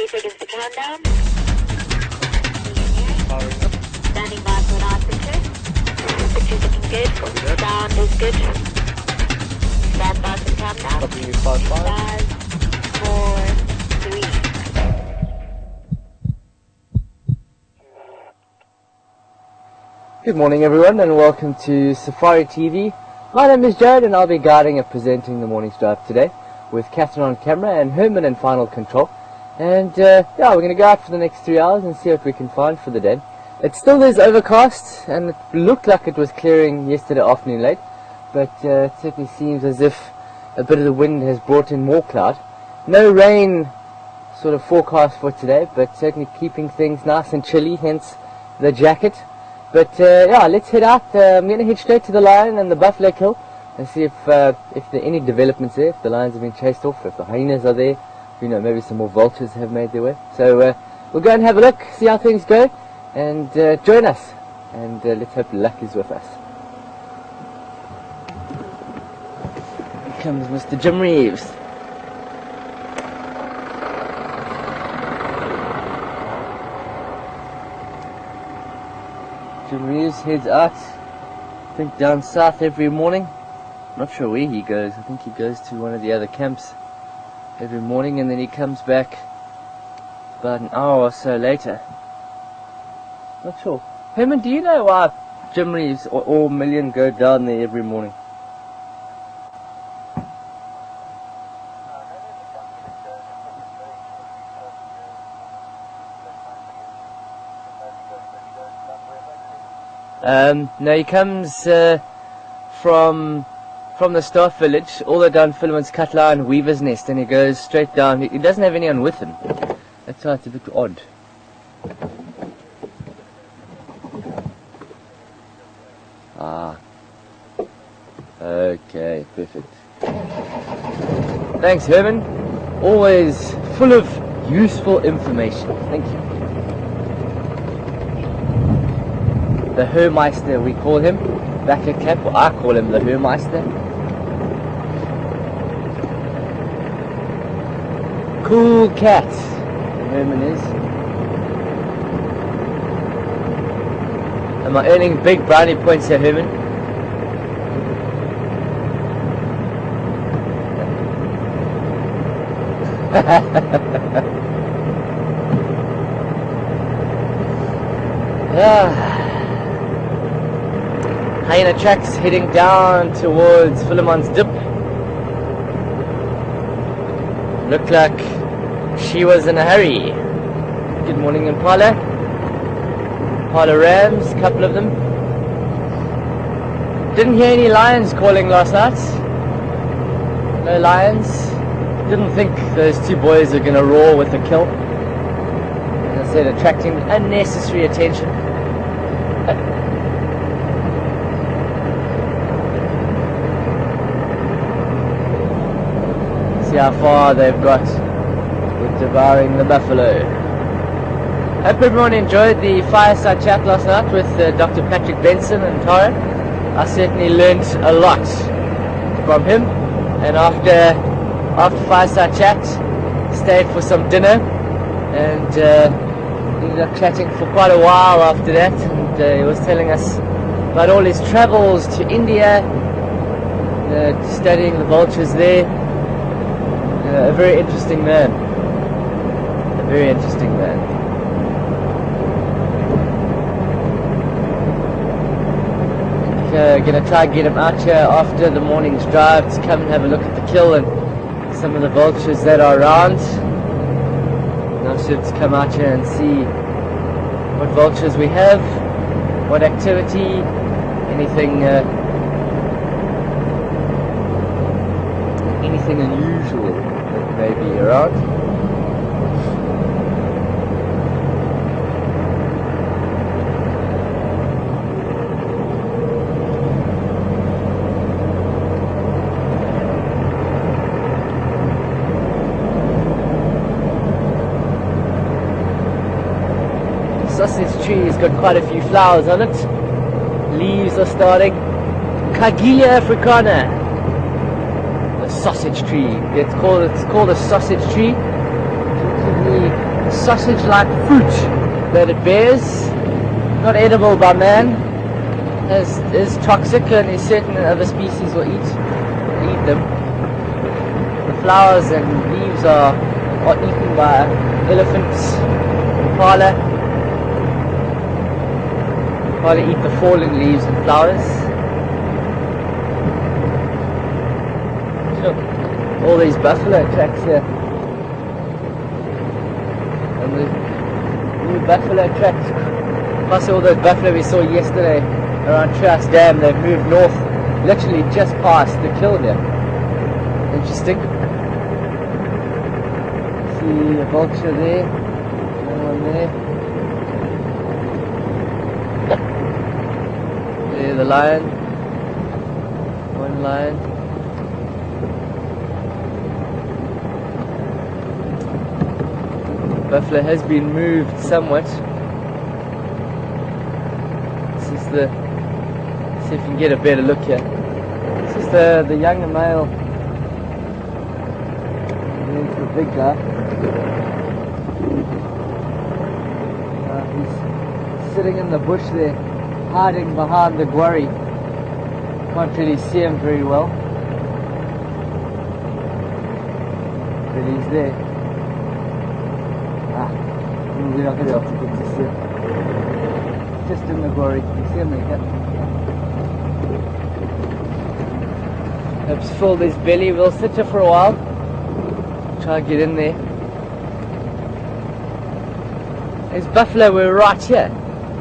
3 seconds to countdown. Standing by for an altitude. Picture's looking good. Sound is good. Stand by for the countdown. Copy you 5-5. 5, 4, 3. Good morning everyone and welcome to Safari TV. My name is Jared and I'll be guiding and presenting the morning's drive today with Catherine on camera and Herman in final control. And yeah, we're going to go out for the next 3 hours and see what we can find for the day. It still is overcast and it looked like it was clearing yesterday afternoon late, but it certainly seems as if a bit of the wind has brought in more cloud. No rain sort of forecast for today, but certainly keeping things nice and chilly, hence the jacket. But yeah, let's head out. I'm going to head straight to the lion and the buffalo kill and see if there are any developments there, if the lions have been chased off, if the hyenas are there, you know, maybe some more vultures have made their way. So we'll go and have a look, see how things go, and join us, and let's hope luck is with us. Here comes Mr. Jim Reeves. Jim Reeves heads out, I think down south every morning. Not sure where he goes. I think he goes to one of the other camps every morning and then he comes back about an hour or so later. Not sure. Herman, do you know why Jim Reeves or all million go down there every morning? No, he comes from the staff village all the way down Philemon's Cutler and Weaver's Nest, and he goes straight down. He doesn't have anyone with him. That's why it's a bit odd. Ah. Okay, perfect. Thanks, Herman. Always full of useful information. Thank you. The Hermeister, we call him back at camp, or I call him the Hermeister. Cool cat, Herman is. Am I earning big brownie points here, Herman? Hyena tracks heading down towards Philemon's Dip. Looked like she was in a hurry. Good morning, Impala. Impala rams, a couple of them. Didn't hear any lions calling last night. No lions. Didn't think those two boys are going to roar with a kill. As I said, attracting unnecessary attention. See how far they've got with devouring the buffalo. Hope everyone enjoyed the fireside chat last night with Dr. Patrick Benson and Tara. I certainly learned a lot from him, and after fireside chat stayed for some dinner and ended up chatting for quite a while after that, and he was telling us about all his travels to India, studying the vultures there. A very interesting man. A very interesting man. Gonna try and get him out here after the morning's drive to come and have a look at the kill and some of the vultures that are around. And I should come out here and see what vultures we have, what activity, anything unusual that may be around. Sausage tree has got quite a few flowers on it. Leaves are starting. Cagilia africana. The sausage tree. It's called a sausage tree. Relatively sausage-like fruit that it bears. Not edible by man. Is toxic, and certain other species will eat them. The flowers and leaves are eaten by elephants. Impala eat the fallen leaves and flowers. Look, all these buffalo tracks here. And the new buffalo tracks, plus all those buffalo we saw yesterday around Trout's Dam, they've moved north, literally just past the kill here. Interesting. See a vulture there, one there. There the lion, one lion. Buffalo has been moved somewhat. This is the, see if you can get a better look here. This is the younger male. There's the big guy. He's sitting in the bush there, hiding behind the quarry. Can't really see him very well, but he's there. We're not going to be able to get to see him. Just in the quarry. You see him there? Helps fill his belly. We'll sit here for a while. Try and get in there. These buffalo were right here.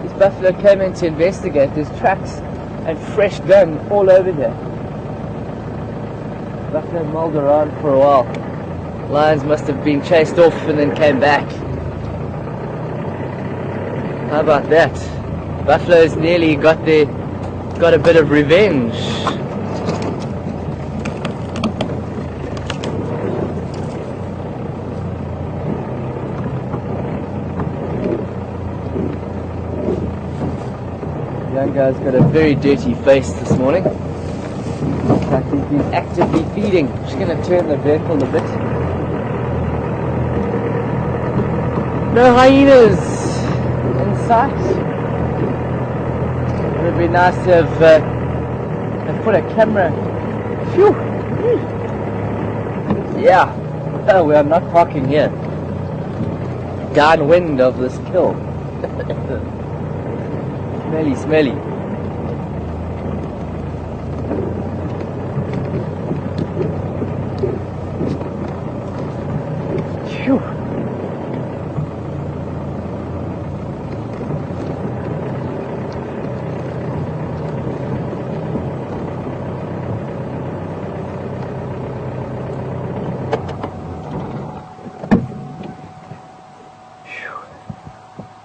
These buffalo came in to investigate. There's tracks and fresh dung all over here. Buffalo mulled around for a while. Lions must have been chased off and then came back. How about that? Buffalo's nearly got a bit of revenge. The young guy's got a very dirty face this morning. Looks like he's been actively feeding. Just going to turn the vehicle a bit. No hyenas in sight. It would be nice to have put a camera. Phew! Yeah. Oh, we are not parking here. Downwind of this kill. Smelly, smelly. Phew.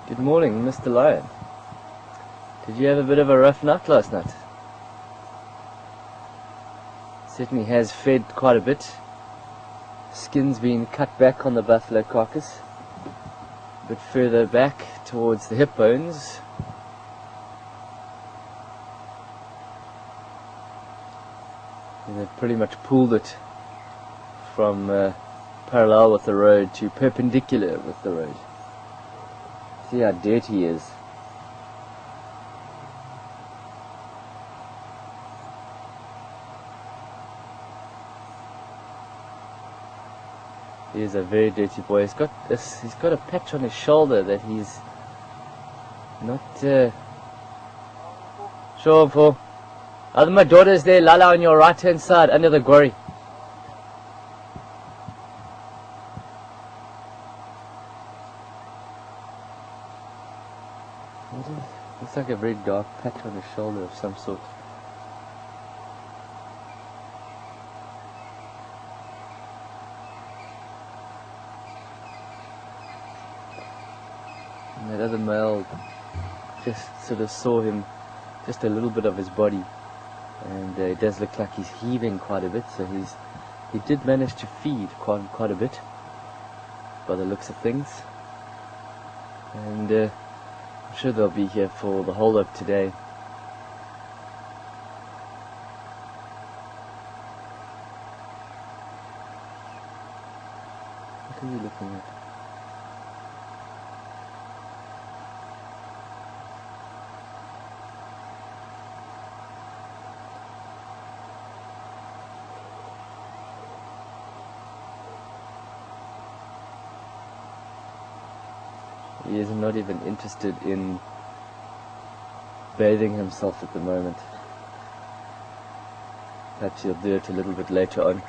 Good morning, Mr. Lion. Did you have a bit of a rough night last night? Certainly has fed quite a bit. Skin's been cut back on the buffalo carcass. A bit further back towards the hip bones. And they've pretty much pulled it from parallel with the road to perpendicular with the road. See how dirty he is. He is a very dirty boy. He's got a patch on his shoulder that he's not sure for. My daughter's there, Lala, on your right hand side under the quarry. Looks like a very dark patch on his shoulder of some sort. And that other male just sort of saw him, just a little bit of his body, and it does look like he's heaving quite a bit, so he did manage to feed quite a bit by the looks of things. And I'm sure they'll be here for the hold up today. What are you looking at? He is not even interested in bathing himself at the moment. Perhaps he'll do it a little bit later on.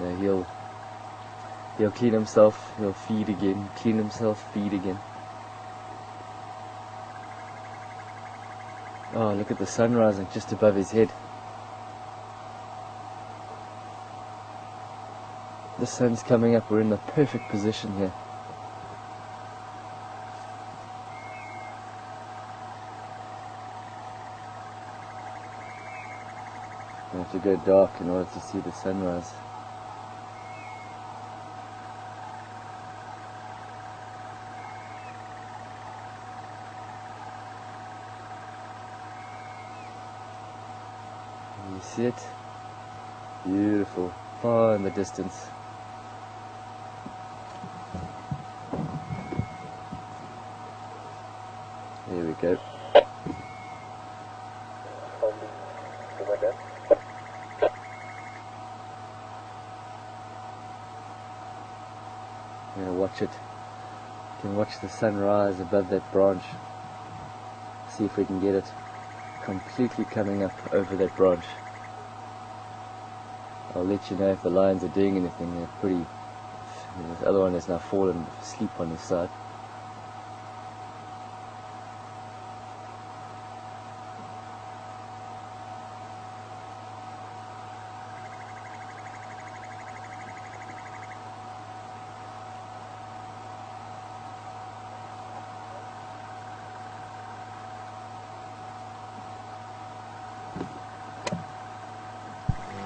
Yeah, he'll clean himself, he'll feed again, clean himself, feed again. Oh, look at the sun rising just above his head. The sun's coming up, we're in the perfect position here. I have to go dark in order to see the sunrise. You see it? Beautiful, far in the distance. Here we go. I'm gonna watch it. You can watch the sun rise above that branch. See if we can get it completely coming up over that branch. I'll let you know if the lions are doing anything. They're pretty. The other one has now fallen asleep on his side.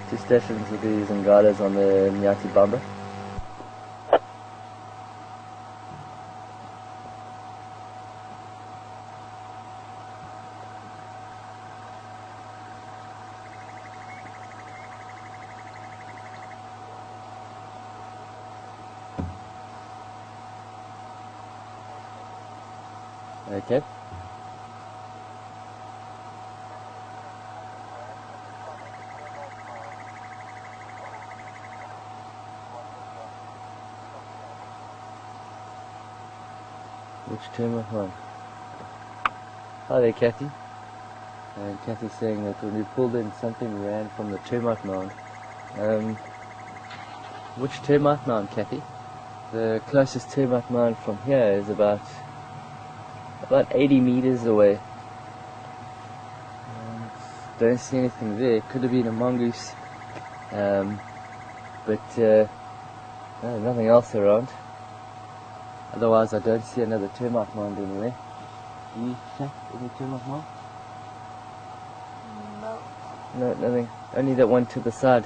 Two stations with these Zangadas on the Nyati Bamba. Okay. Which termite one? Hi there, Kathy. And Kathy's saying that when we pulled in, something ran from the termite mound. Which termite mound, Kathy? The closest termite mound from here is about 80 meters away. Don't see anything there. Could have been a mongoose, but no, nothing else around. Otherwise, I don't see another termite mound anywhere. Do you check any termite mound? No. No, nothing. Only that one to the side.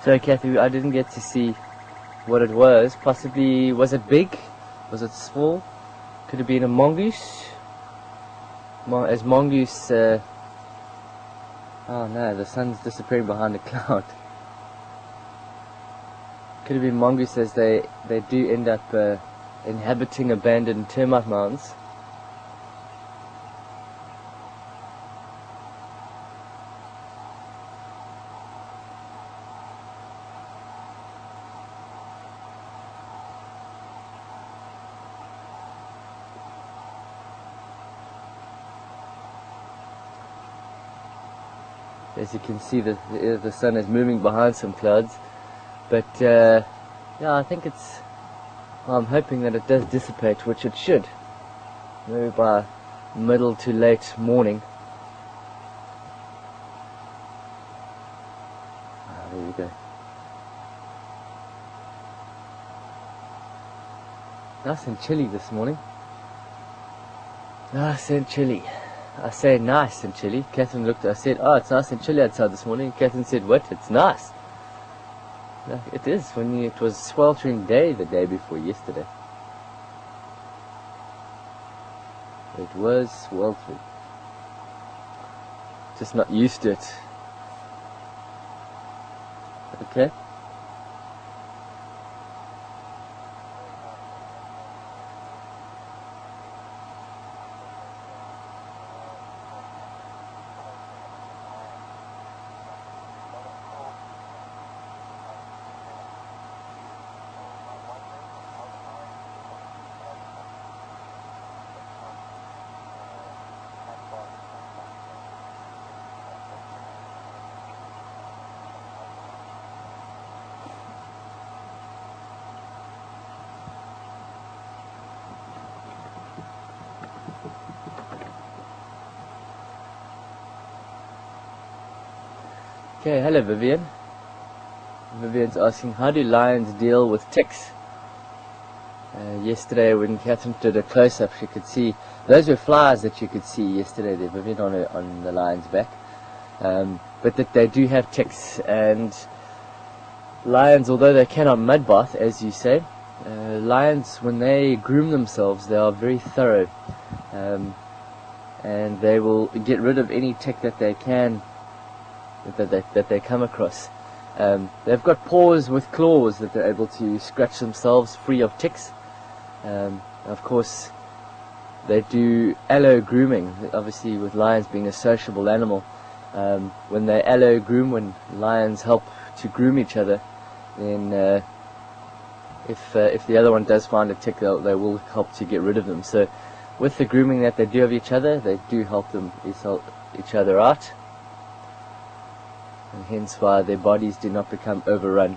So, Kathy, I didn't get to see what it was. Possibly, was it big? Was it small? Could have been a mongoose? As mongoose, oh no, the sun's disappearing behind a cloud. Could have been mongoose, as they do end up inhabiting abandoned termite mounds. As you can see, the sun is moving behind some clouds, but yeah, I think it's. I'm hoping that it does dissipate, which it should. Maybe by middle to late morning. There you go. Nice and chilly this morning. Nice and chilly. I say nice and chilly. Catherine looked, I said, oh, it's nice and chilly outside this morning. Catherine said, what? It's nice. No, it is. It was sweltering day the day before yesterday. It was sweltering. Just not used to it. Okay. Okay, hello Vivian. Vivian's asking, how do lions deal with ticks? Yesterday when Catherine did a close-up, she could see, those were flies that you could see yesterday there, Vivian, on the lion's back. But that they do have ticks, and lions, although they cannot mud bath, as you say, lions, when they groom themselves, they are very thorough, and they will get rid of any tick that they can, that they come across. They've got paws with claws that they're able to scratch themselves free of ticks. Of course, they do allo grooming, obviously with lions being a sociable animal. When they allo groom, when lions help to groom each other, then if the other one does find a tick, they will help to get rid of them. So with the grooming that they do of each other, they do help each other out, and hence why their bodies do not become overrun.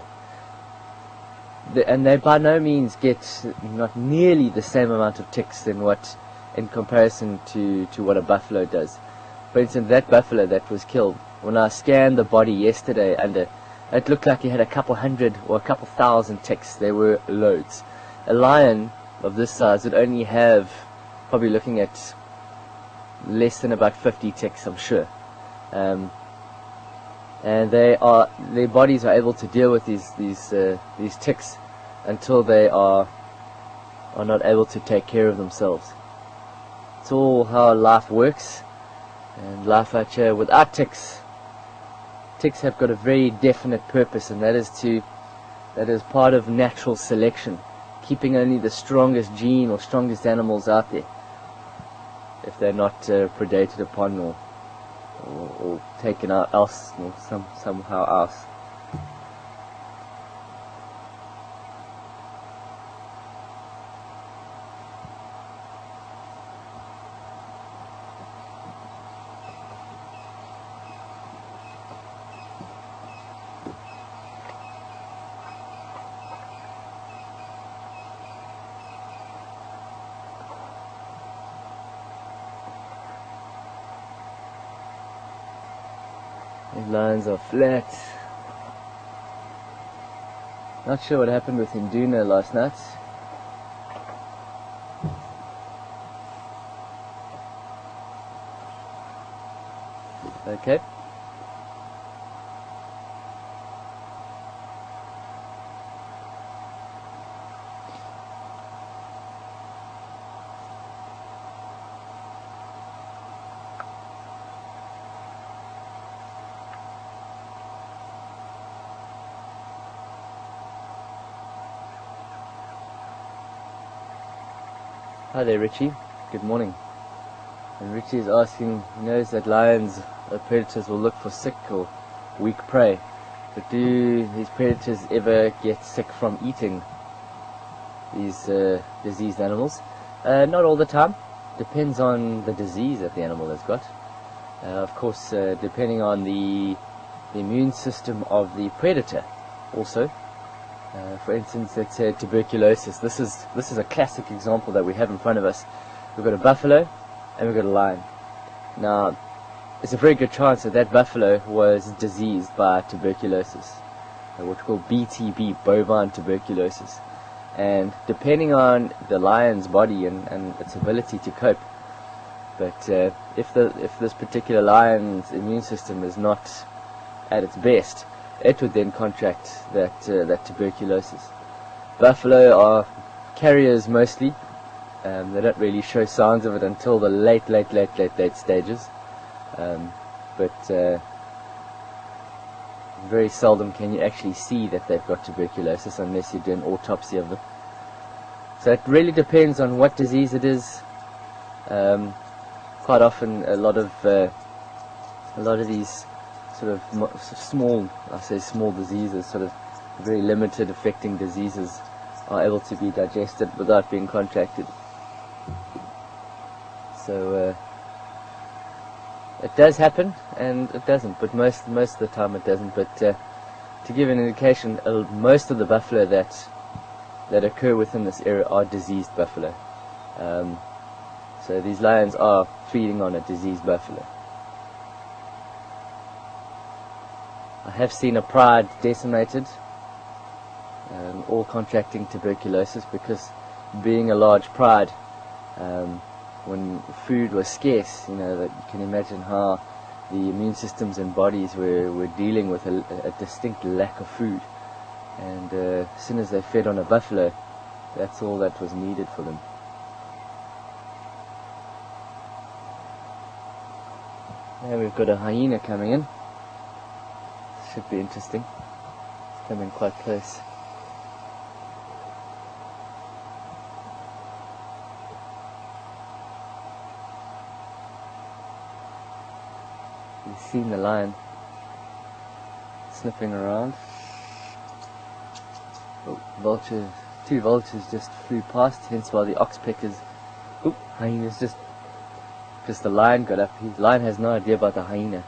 And they by no means get not nearly the same amount of ticks than what, in comparison to what a buffalo does. For instance, that buffalo that was killed, when I scanned the body yesterday under, it looked like he had a couple hundred or a couple thousand ticks. There were loads. A lion of this size would only have, probably looking at less than about 50 ticks, I'm sure. And their bodies are able to deal with these ticks until they are not able to take care of themselves. It's all how life works, and life out here without ticks. Ticks have got a very definite purpose, and that is part of natural selection, keeping only the strongest gene or strongest animals out there, if they're not predated upon or taken out else, or somehow else. These lines are flat. Not sure what happened with Induna last night. Okay. Hi there, Richie. Good morning. And Richie is asking, he knows that lions or predators will look for sick or weak prey, but do these predators ever get sick from eating these diseased animals? Not all the time. Depends on the disease that the animal has got. Of course, depending on the immune system of the predator also. For instance, let's say tuberculosis. This is a classic example that we have in front of us. We've got a buffalo and we've got a lion. Now, it's a very good chance that that buffalo was diseased by tuberculosis, what we call BTB, bovine tuberculosis. And depending on the lion's body and its ability to cope, but if this particular lion's immune system is not at its best, it would then contract that tuberculosis. Buffalo are carriers mostly. They don't really show signs of it until the late stages. But very seldom can you actually see that they've got tuberculosis unless you do an autopsy of them. So it really depends on what disease it is. Quite often, a lot of these sort of small diseases, sort of very limited affecting diseases, are able to be digested without being contracted. So it does happen and it doesn't, but most of the time it doesn't. But to give an indication, most of the buffalo that occur within this area are diseased buffalo. So these lions are feeding on a diseased buffalo. I have seen a pride decimated, all contracting tuberculosis because being a large pride, when food was scarce, that you can imagine how the immune systems and bodies were dealing with a distinct lack of food. And as soon as they fed on a buffalo, that's all that was needed for them. Now we've got a hyena coming in. Should be interesting. It's coming quite close. You've seen the lion sniffing around. Oh, vultures. 2 vultures just flew past, hence why the oxpeckers. Oh, hyenas just. Because the lion got up. The lion has no idea about the hyena.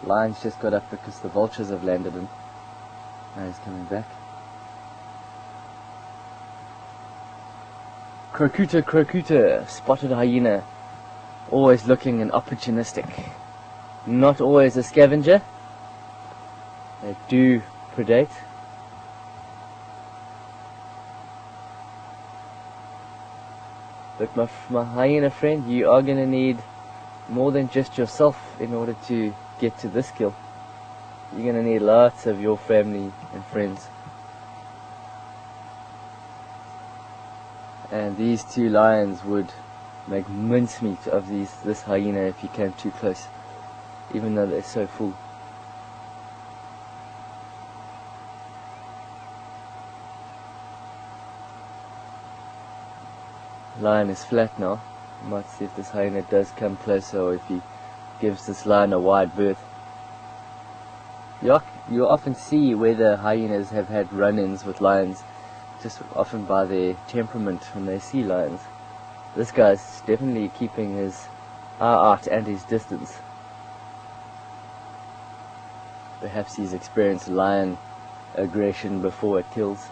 The lion's just got up because the vultures have landed in. Now he's coming back. Crocuta, crocuta, spotted hyena. Always looking and opportunistic. Not always a scavenger. They do predate. But my hyena friend, you are going to need more than just yourself in order to get to this kill. You're going to need lots of your family and friends. And these 2 lions would make mincemeat of this hyena if you came too close, even though they're so full. Lion is flat now. You might see if this hyena does come closer or if he gives this lion a wide berth. You often see whether hyenas have had run-ins with lions, just often by their temperament when they see lions. This guy's definitely keeping his eye out and his distance. Perhaps he's experienced lion aggression before it kills.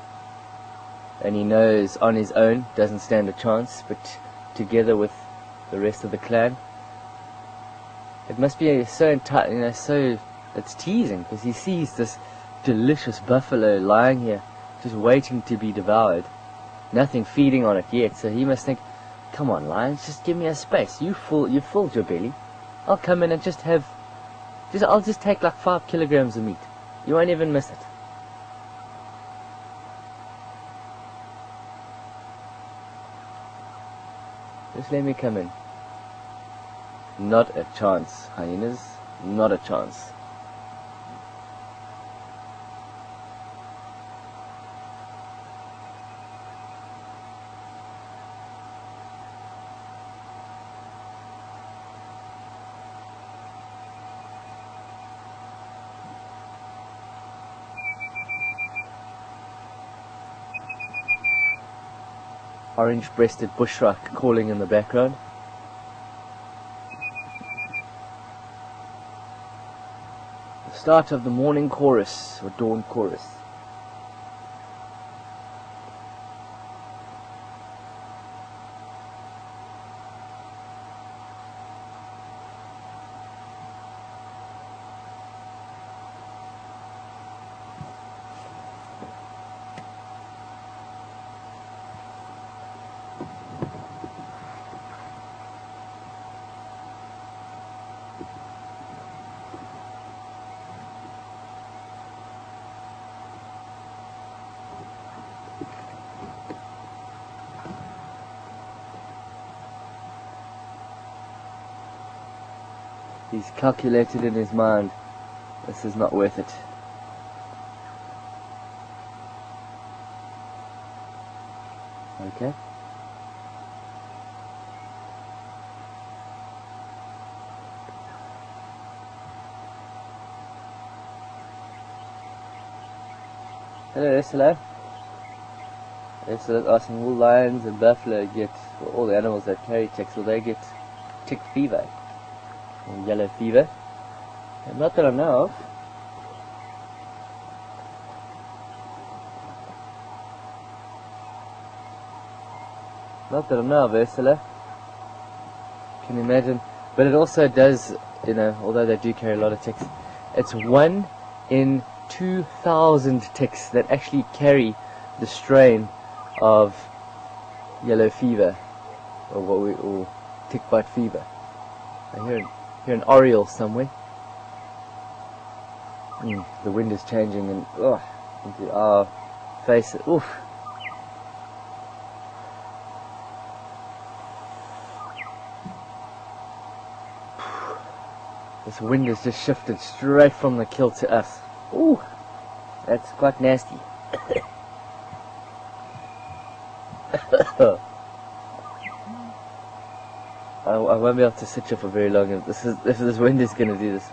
And he knows on his own doesn't stand a chance, but together with the rest of the clan, it must be so it's teasing, because he sees this delicious buffalo lying here, just waiting to be devoured. Nothing feeding on it yet, so he must think, come on lions, just give me a space. You've filled your belly. I'll come in and I'll just take like 5 kilograms of meat. You won't even miss it. Just let me come in. Not a chance, hyenas. Not a chance. Orange-breasted bushrock calling in the background. The start of the morning chorus, or dawn chorus. He's calculated in his mind, this is not worth it. Okay. Hello Ursula. Ursula's asking, will lions and buffalo get, or all the animals that carry ticks, will they get tick fever? Or yellow fever? And not that I know of. Not that I know of, Ursula. Can you imagine? But it also does, although they do carry a lot of ticks, it's 1 in 2,000 ticks that actually carry the strain of yellow fever, or tick bite fever. I hear an oriole somewhere. The wind is changing and into our faces. Oof. This wind has just shifted straight from the kill to us. Ooh, that's quite nasty. I won't be able to sit here for very long if this wind is going to do this.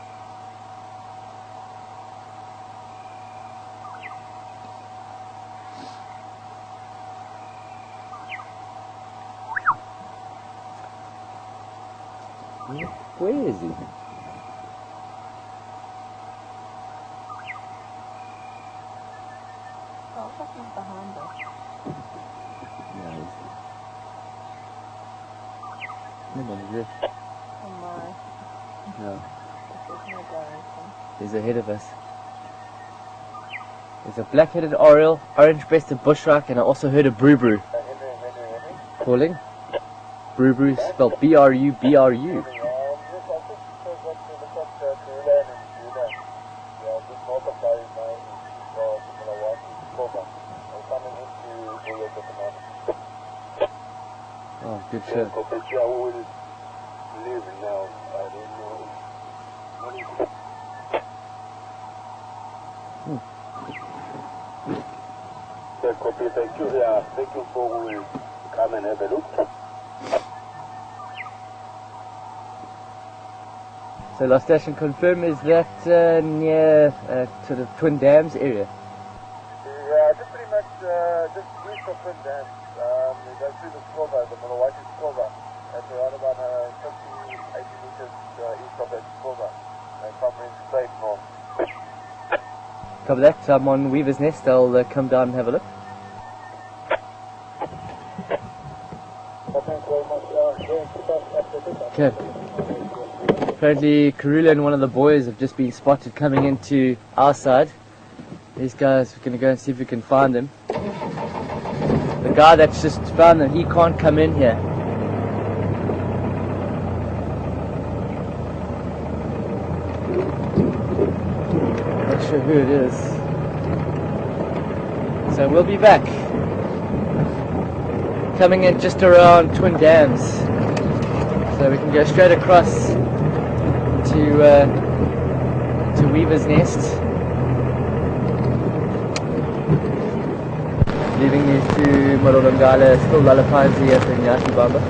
Where is he? Oh, that's not behind us. Nobody's there. Oh my. No. There's no direction. He's ahead of us. There's a black-headed oriole, orange-breasted bushrock, and I also heard a broo-broo calling. Broo-broo spelled B-R-U-B-R-U. Oh, good show. Thank you. Yeah, thank you for come and have a look. So last station confirm, is that near to the Twin Dams area? Yeah, just pretty much just east of Twin Dams. We go through the Squaver, the Mulawati Squaver. That's around about 50, 80 meters east of that Squaver. And somewhere straight north. Cover that. I'm on Weaver's Nest. I'll come down and have a look. Okay. Apparently Karula and one of the boys have just been spotted coming into our side. These guys are going to go and see if we can find them. The guy that's just found them, he can't come in here. Not sure who it is. So we'll be back. Coming in just around Twin Dams. So we can go straight across to Weaver's Nest. Leaving these two Marolongala still lullabies here at the Nyati Bamba.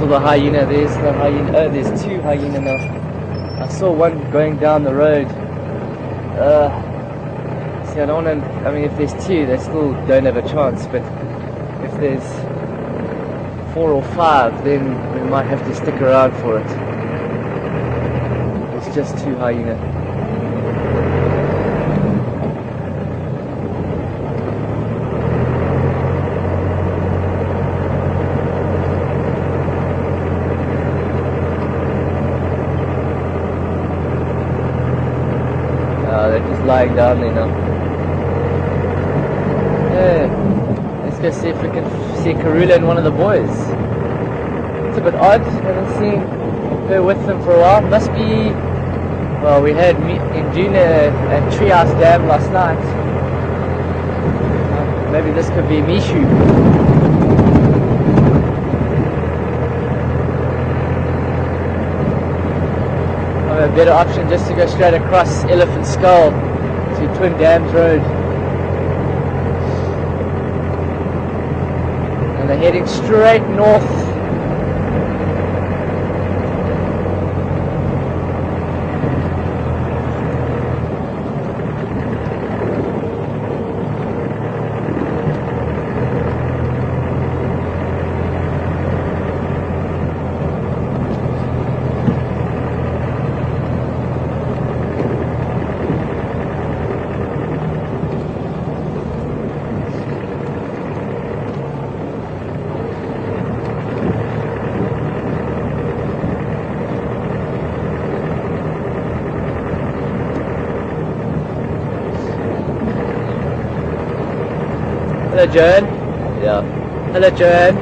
The hyena, there's the hyena. Oh, there's two hyena now. I saw one going down the road. See, I don't want to. I mean, if there's two, they still don't have a chance. But if there's 4 or 5, then we might have to stick around for it. It's just two hyena. They're just lying down there now. Yeah, let's go see if we can see Karula and one of the boys. It's a bit odd, haven't seen her with them for a while. Must be, well, we had Induna at Treehouse Dam last night. Maybe this could be Mishu. A better option just to go straight across Elephant Skull to Twin Dams Road. And they're heading straight north. Hello, Joan. Yeah. Hello, Joan.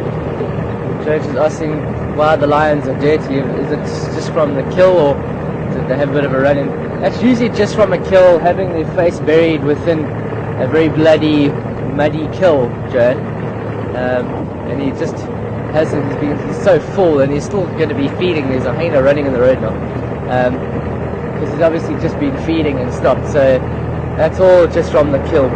Joan's just asking why the lions are dirty. Is it just from the kill, or did they have a bit of a run-in? That's usually just from a kill, having their face buried within a very bloody, muddy kill, Joan. And he just hasn't. He's so full, and he's still going to be feeding. There's a hyena running in the road now, because he's obviously just been feeding and stopped. So that's all just from the kill.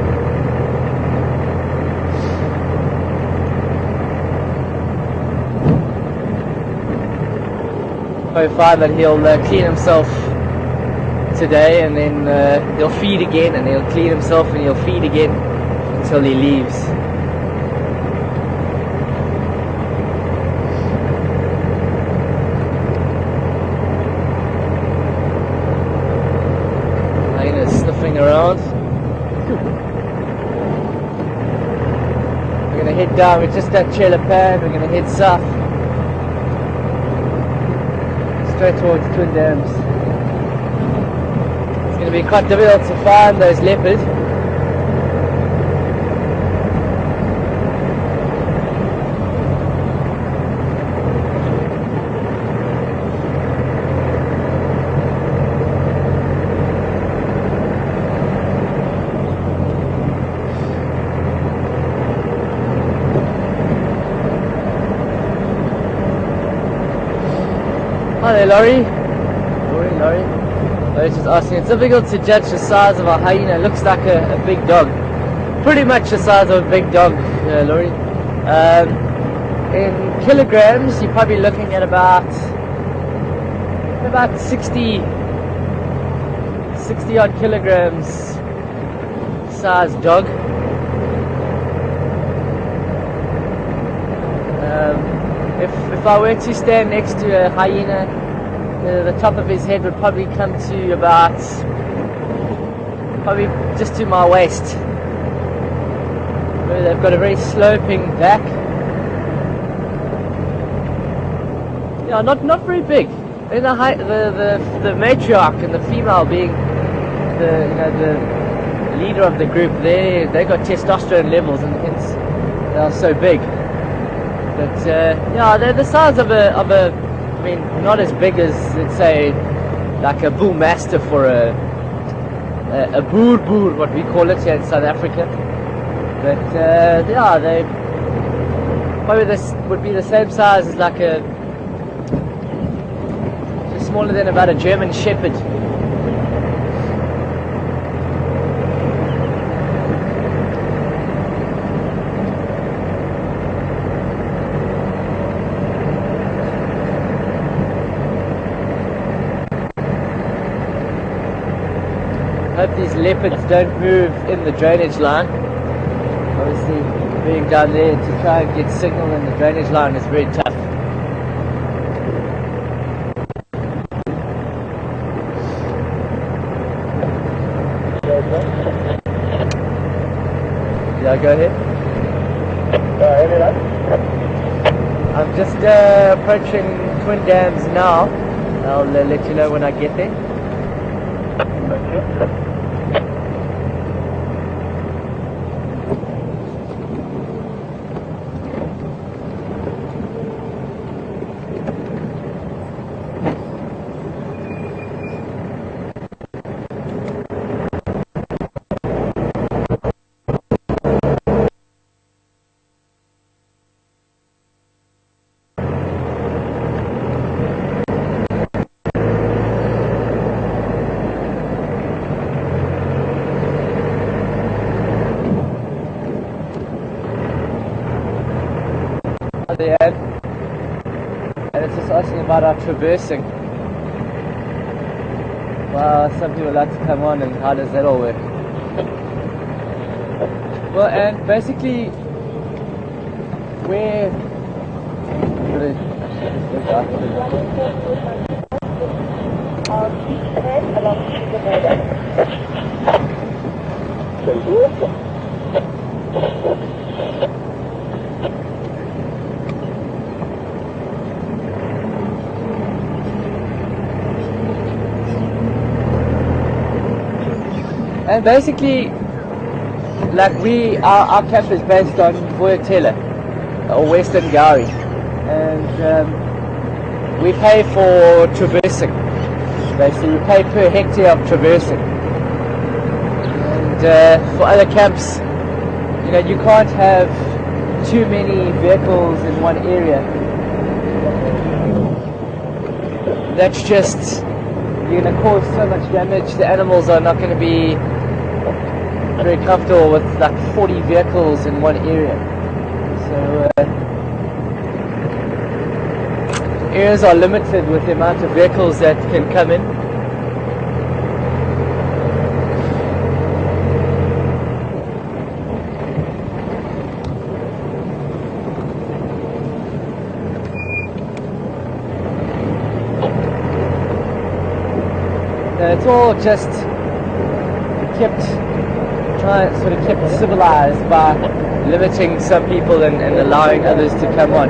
I find that he'll clean himself today, and then he'll feed again, and he'll clean himself, and he'll feed again until he leaves. Hyena's sniffing around. We're gonna head down. We're just at Chelapan. We're gonna head south, straight towards Twin Dams. It's going to be quite difficult to find those leopards. Hi there, Laurie. Laurie. I was just asking, it's difficult to judge the size of a hyena. It looks like a big dog. Pretty much the size of a big dog, Laurie. In kilograms, you're probably looking at about 60 odd kilograms size dog. If I were to stand next to a hyena, the top of his head would probably come to about, probably just to my waist. They've got a very sloping back. Yeah, not very big. And the matriarch and the female being the leader of the group, they got testosterone levels, and hence they are so big. But yeah, they're the size of a. I mean, not as big as, let's say, like a bull mastiff or a boer, what we call it here in South Africa. But yeah, they probably would be the same size as like just smaller than about a German Shepherd. I hope these leopards don't move in the drainage line. Obviously, being down there to try and get signal in the drainage line is very tough. Yeah, go ahead. I'm just approaching Twin Dams now. I'll let you know when I get there. The end, and it's just asking about our traversing. Wow, some people like to come on, and how does that all work? Well, and basically, where and basically, like our camp is based on Voyatela, or Western Gowrie, and we pay for traversing. Basically, we pay per hectare of traversing. And for other camps, you know, you can't have too many vehicles in one area. That's just, you're going to cause so much damage. The animals are not going to be very comfortable with like 40 vehicles in one area. So areas are limited with the amount of vehicles that can come in. It's all just kept civilized by limiting some people and allowing others to come on.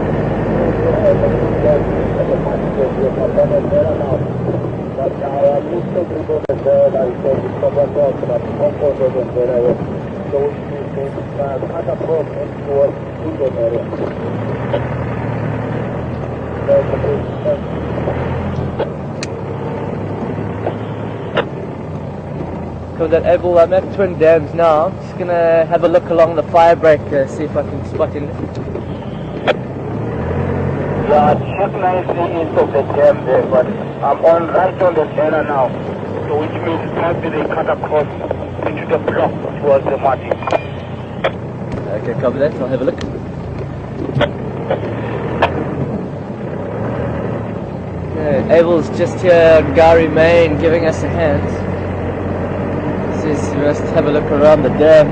So that Abel, I'm at Twin Dams now. I'm just gonna have a look along the fire break, see if I can spot anything. Yeah, check nicely into the dam there, but I'm right on the area now. So which means maybe they cut across into the block towards the Martin. Okay, copy that. I'll have a look. Okay, Abel's just here on Gowrie Main giving us a hand. Says we must have a look around the dam.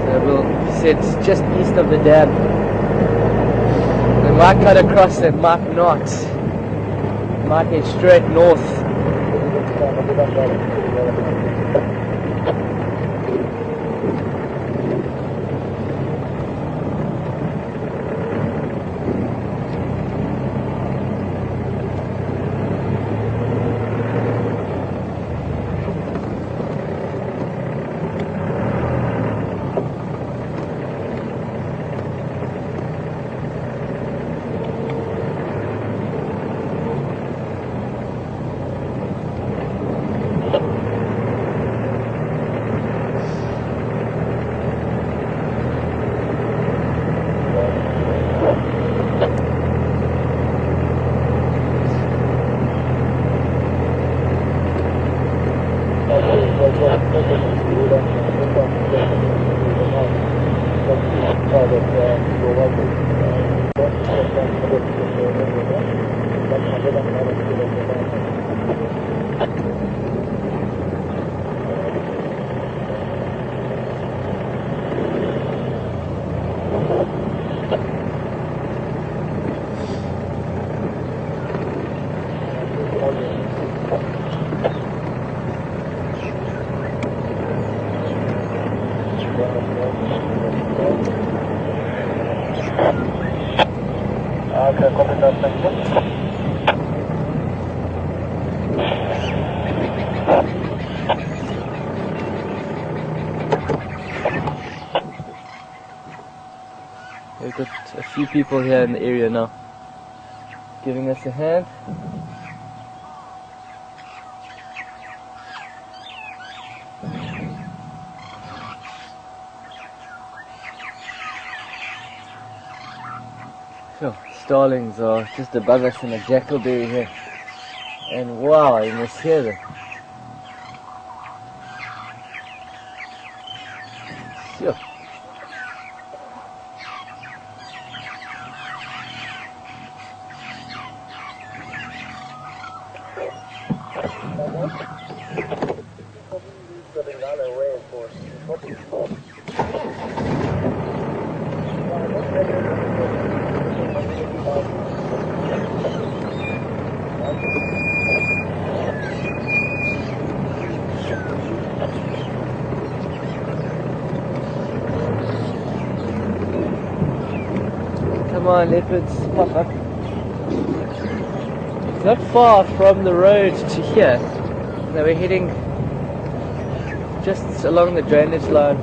So we'll sit just east of the dam. We might cut across it, might not. Might head straight north. Okay, copy that, thank you. We've got a few people here in the area now giving us a hand. So, starlings are just above us in a jackalberry here, and wow, you must hear them. Sure. Come on, leopards, pop up. It's not far from the road to here. Now we're heading just along the drainage line.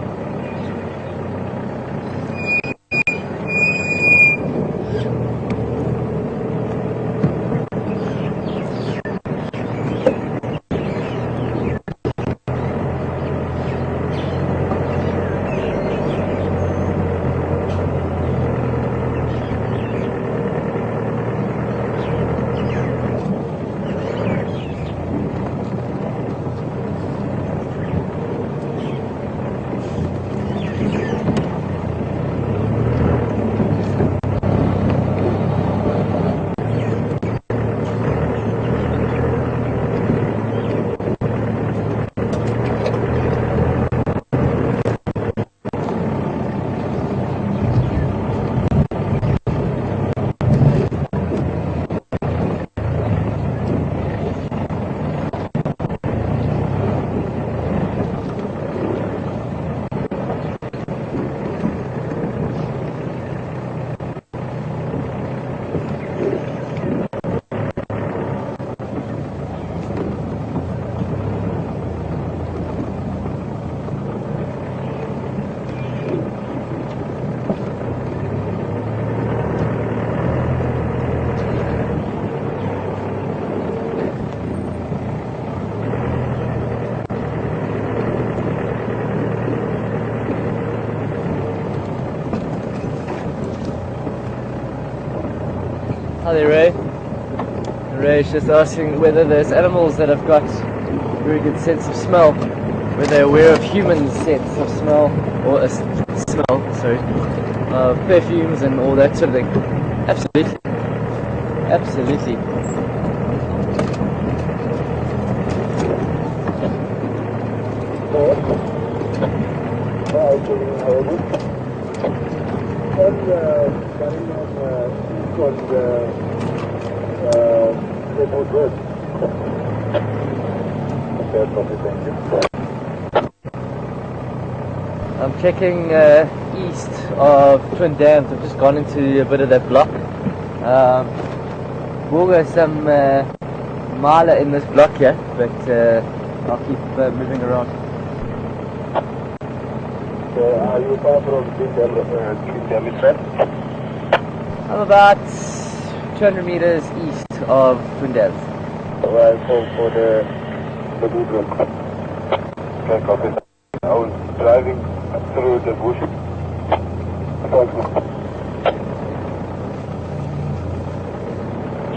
Hi there, Ray. Ray's just asking whether there's animals that have got a very good sense of smell, whether they're aware of humans' sense of smell, or perfumes and all that sort of thing. Absolutely. Absolutely. I'm checking east of Twin Dams. I've just gone into a bit of that block. We'll go some mile in this block here, but I'll keep moving around. Are you far from Twin Dam itself? I'm about 200 meters east of Twin Dams. Right, for the good room. Okay, copy. I was driving through the bush.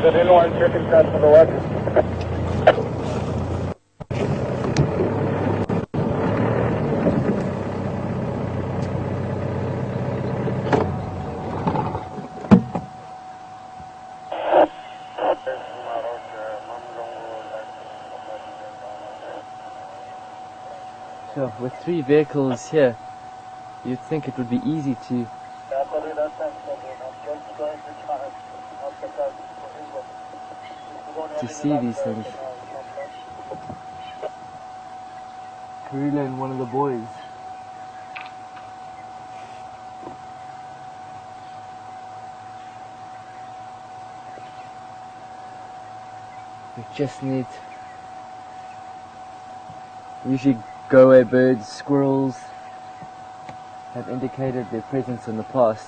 Does anyone checking that for the water? So, with 3 vehicles here, you'd think it would be easy to see these things. Karula and one of the boys. We just need usually go away birds, squirrels have indicated their presence in the past.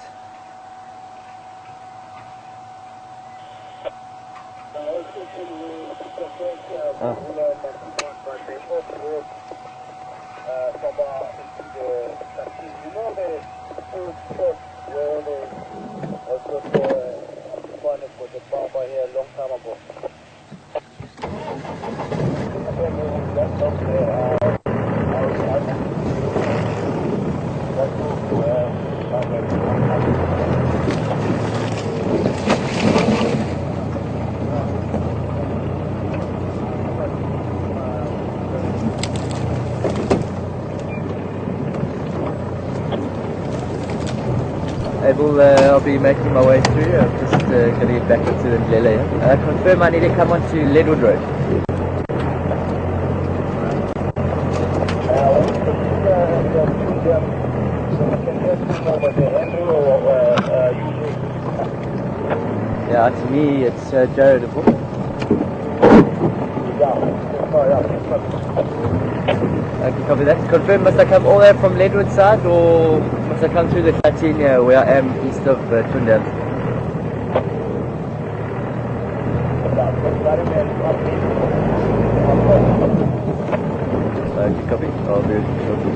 I'll be making my way through. I'm just going to get back into Ndlele. Confirm I need to come onto Ledwood Road. Yeah, to me it's Jared. Okay, copy that. Confirm, must I come all the way from Leadwood side or must I come through the Tatinia where I am east of Tundale? You copy? I'll do it shortly.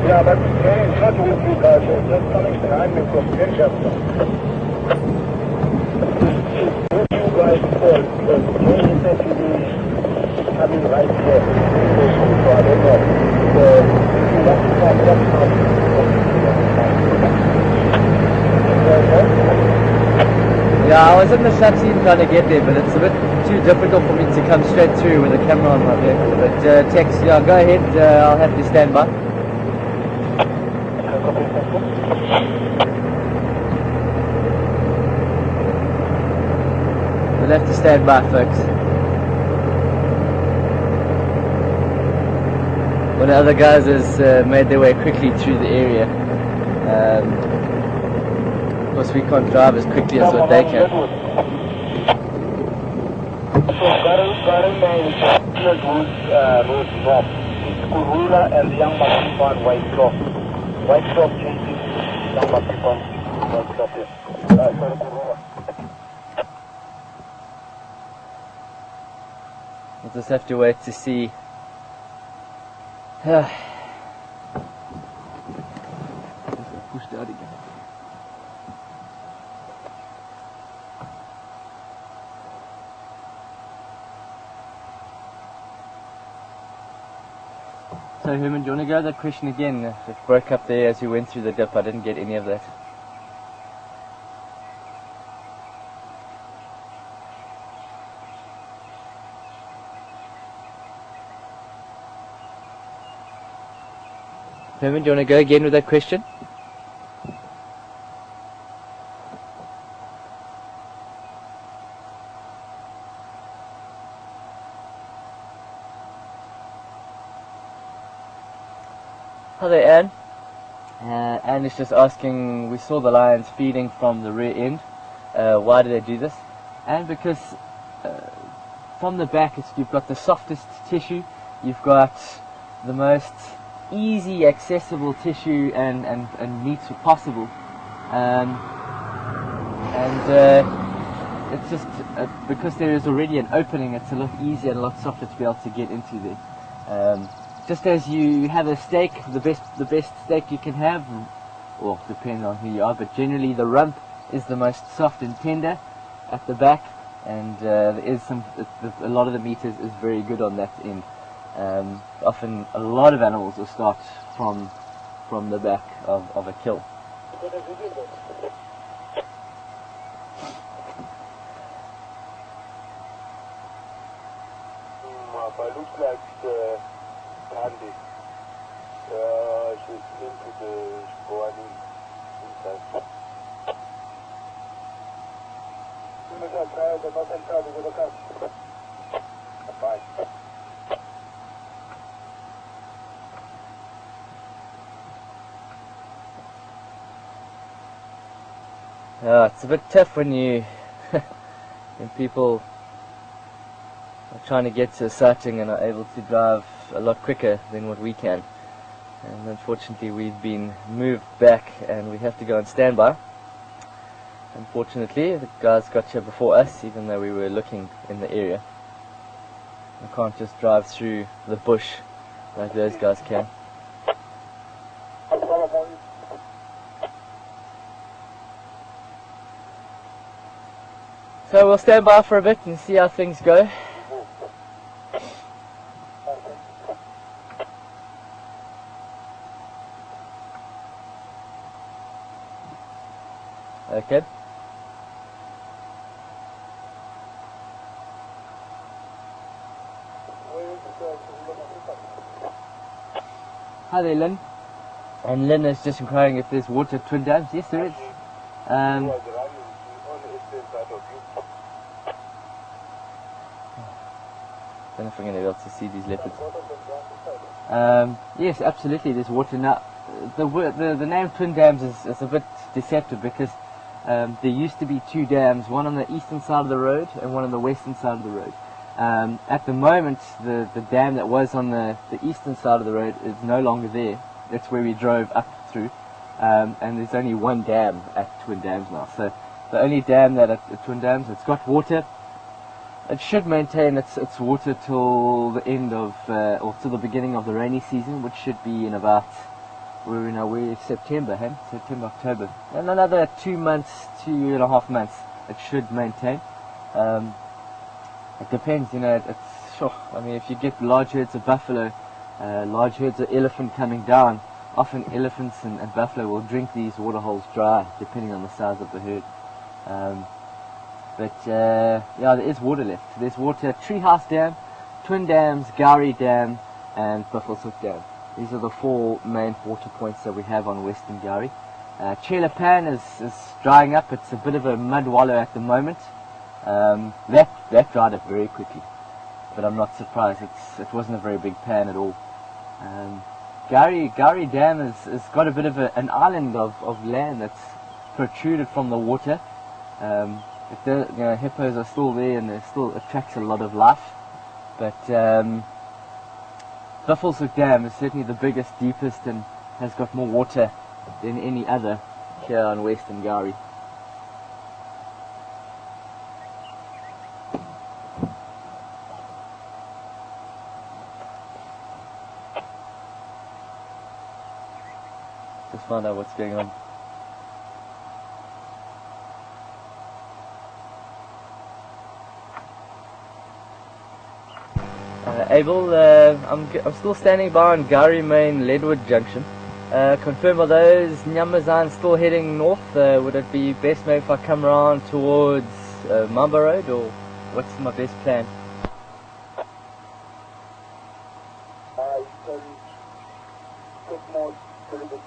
Yeah, but very short with you guys. Just coming behind me from Winchester. What you guys call, because Jay said he was coming right here. So I don't know. So if you want to come, that's not Yeah, I was in the shuttle trying to get there, but it's a bit too difficult for me to come straight through with a camera on my vehicle. But Tex, yeah, go ahead. I'll have to stand by. We'll have to stand by, folks. One of the other guys has made their way quickly through the area. Of course, we can't drive as quickly as what they can. Kurula and the young Martin White Drop. White Drop changing young Martin White Drop here. We'll just have to wait to see. Pushed out again. So Herman, do you want to go that question again? It broke up there as you went through the dip. I didn't get any of that. Herman, do you want to go again with that question? Hi there, Anne. Anne is just asking, we saw the lions feeding from the rear end. Why do they do this? And because from the back you've got the softest tissue, you've got the most easy accessible tissue and it's just because there is already an opening, it's a lot easier and a lot softer to be able to get into there. Just as you have a steak, the best steak you can have, well, depending on who you are, but generally the rump is the most soft and tender at the back, and there is a lot of the meat is very good on that end. Often a lot of animals will start from the back of a kill. It looks like Candy. She's into the Goani inside. Bye. It's a bit tough when when people are trying to get to a sighting and are able to drive a lot quicker than what we can. And unfortunately we've been moved back and we have to go on standby. Unfortunately the guys got here before us, even though we were looking in the area. We can't just drive through the bush like those guys can. So we'll stand by for a bit and see how things go. Okay. Hi there, Lynn. And Lynn is just inquiring if there's water at Twin Dams. Yes, there is. I don't know if I'm going to be able to see these leopards. Yes, absolutely, there's water. Now, the name Twin Dams is a bit deceptive because there used to be two dams, one on the eastern side of the road and one on the western side of the road. At the moment, the dam that was on the eastern side of the road is no longer there. That's where we drove up through. And there's only one dam at Twin Dams now. So the only dam that at Twin Dams, it's got water. It should maintain its water till the end of, or till the beginning of the rainy season, which should be in about, we're September, hey? September, October. And another 2 months, 2.5 months, it should maintain. It depends, it's sure. I mean, if you get large herds of buffalo, large herds of elephant coming down, often elephants and buffalo will drink these waterholes dry, depending on the size of the herd. Yeah, there is water left. There's water at Treehouse Dam, Twin Dams, Gowrie Dam, and Buffelshoek Dam. These are the four main water points that we have on Western Gowrie. Chelapan is drying up. It's a bit of a mud wallow at the moment. That dried up very quickly, but I'm not surprised. It wasn't a very big pan at all. Gowrie Dam has got a bit of an island of land that's protruded from the water. Hippos are still there and it still attracts a lot of life. But Buffelshoek Dam is certainly the biggest, deepest, and has got more water than any other here on Western Gowrie. Just find out what's going on. Abel, I'm still standing by on Gowrie Main Leadwood Junction. Confirm, are those Nyamazan still heading north? Would it be best maybe if I come around towards Mamba Road, or what's my best plan? You can take more to the limit,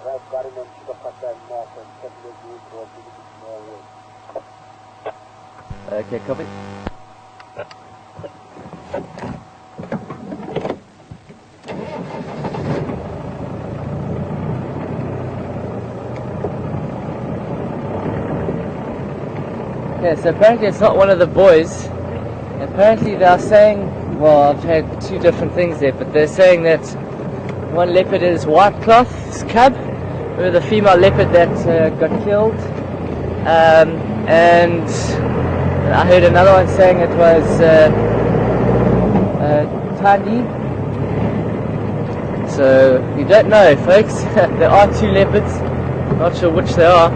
drive Gowrie Main to the Pata north and take the route or a little bit more west. Okay, copy. Okay, so apparently it's not one of the boys. Apparently they are saying, well, I've had two different things there, but they're saying that one leopard is White Cloth's cub, with a female leopard that got killed. and I heard another one saying it was tiny. So you don't know, folks. There are 2 leopards. Not sure which they are.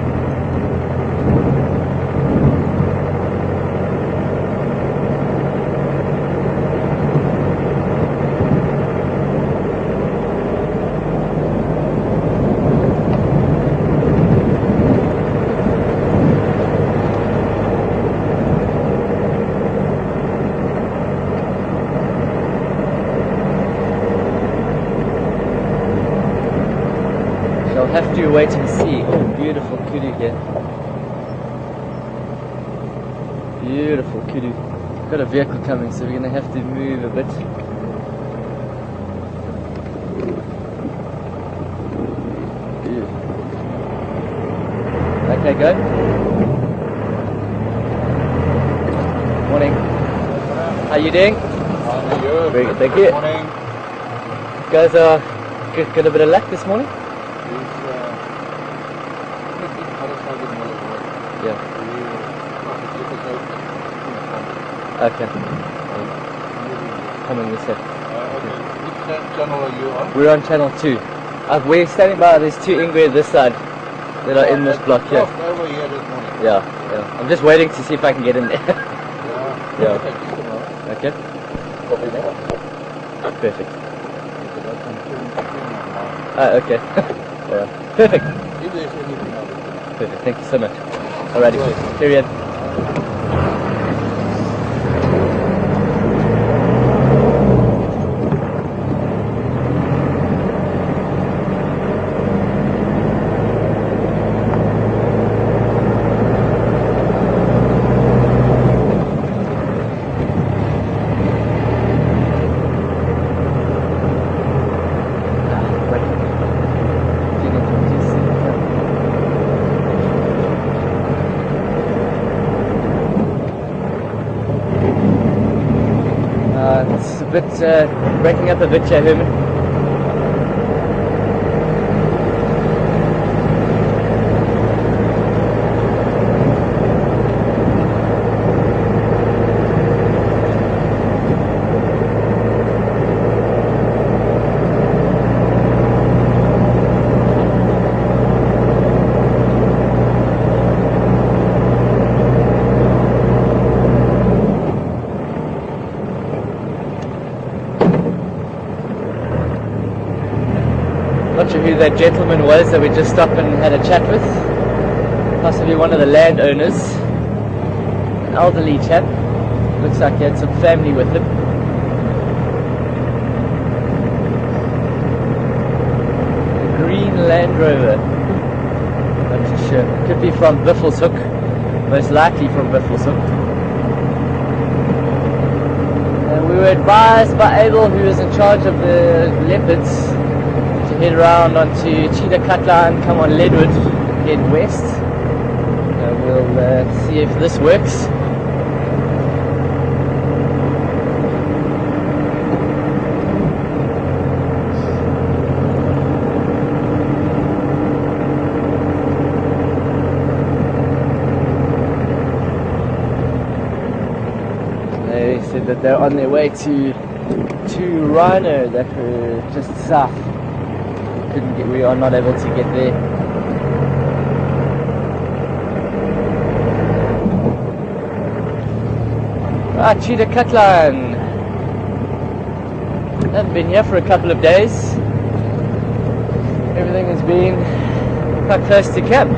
I'll have to wait and see. Oh, beautiful kudu here. Beautiful kudu. Got a vehicle coming, so we're going to have to move a bit. Okay, go. Morning. How you doing? Very good, thank you. Morning. You guys got a bit of luck this morning? Yeah. Okay. Coming this way. Which channel are you on? We're on channel 2. We're standing by, there's 2 Ingrid this side that are in this block here. Over here this morning. Yeah, yeah. I'm just waiting to see if I can get in there. Yeah. Yeah. Okay. Perfect. Okay. Yeah. Perfect. If there's anything else. Perfect. Thank you so much. Alrighty. Period. It's a bit breaking up a bit here, Herman. Not sure who that gentleman was that we just stopped and had a chat with. Possibly one of the landowners. An elderly chap. Looks like he had some family with him. A green Land Rover. Not too sure. Could be from Biffleshoek. Most likely from Biffleshoek. We were advised by Abel, who is in charge of the leopards, to head around onto Cheetah Cutline, come on Leadwood, head west. We'll see if this works. They said that they're on their way to Rhino that were just south. We are not able to get there. Cheetah Cutline. Haven't been here for a couple of days. Everything has been quite close to camp.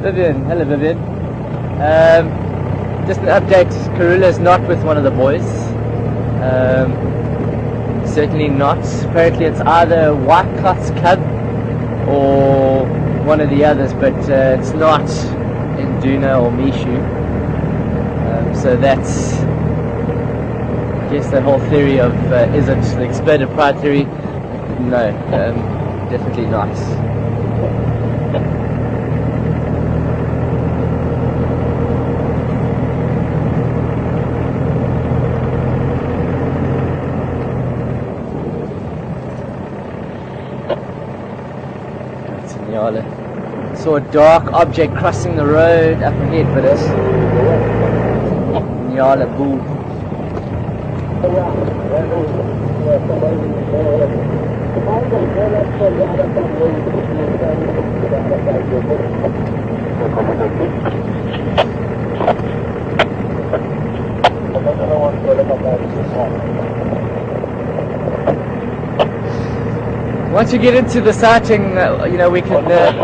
Vivian, hello Vivian. Just an update, Karula's not with one of the boys. Certainly not. Apparently it's either Whitecot's cub or one of the others, but it's not Induna or Mishu. So that's guess the whole theory of is it the exploded pride theory? No, definitely not. That's Nyala. Saw a dark object crossing the road up ahead, but it's Nyala Boo. Once you get into the sighting, you know, we can then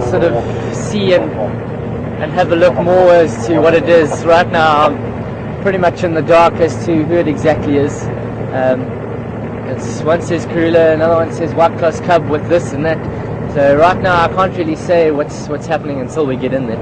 sort of see and have a look more as to what it is. Right now I'm pretty much in the dark as to who it exactly is. It's one says Karula, another one says White Cross Cub with this and that. So right now I can't really say what's happening until we get in there.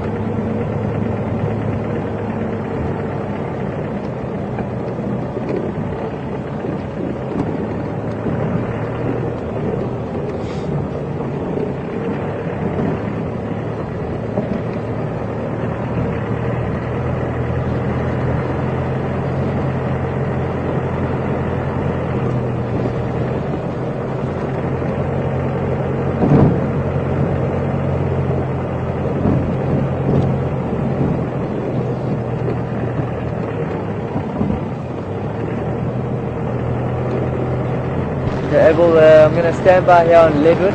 Okay, Abel, I'm going to stand by here on Leadwood.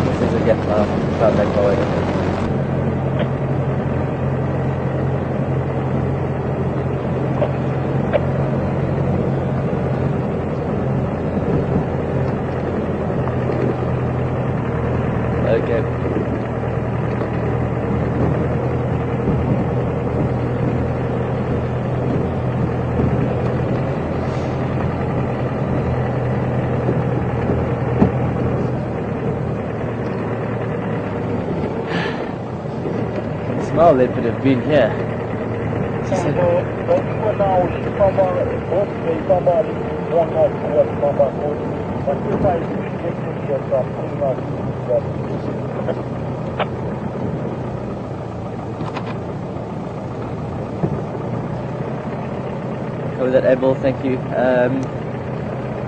This is a gap. I'll try and make my way in. Okay. Smell they could have been here. Cover that, Abel, thank you. Do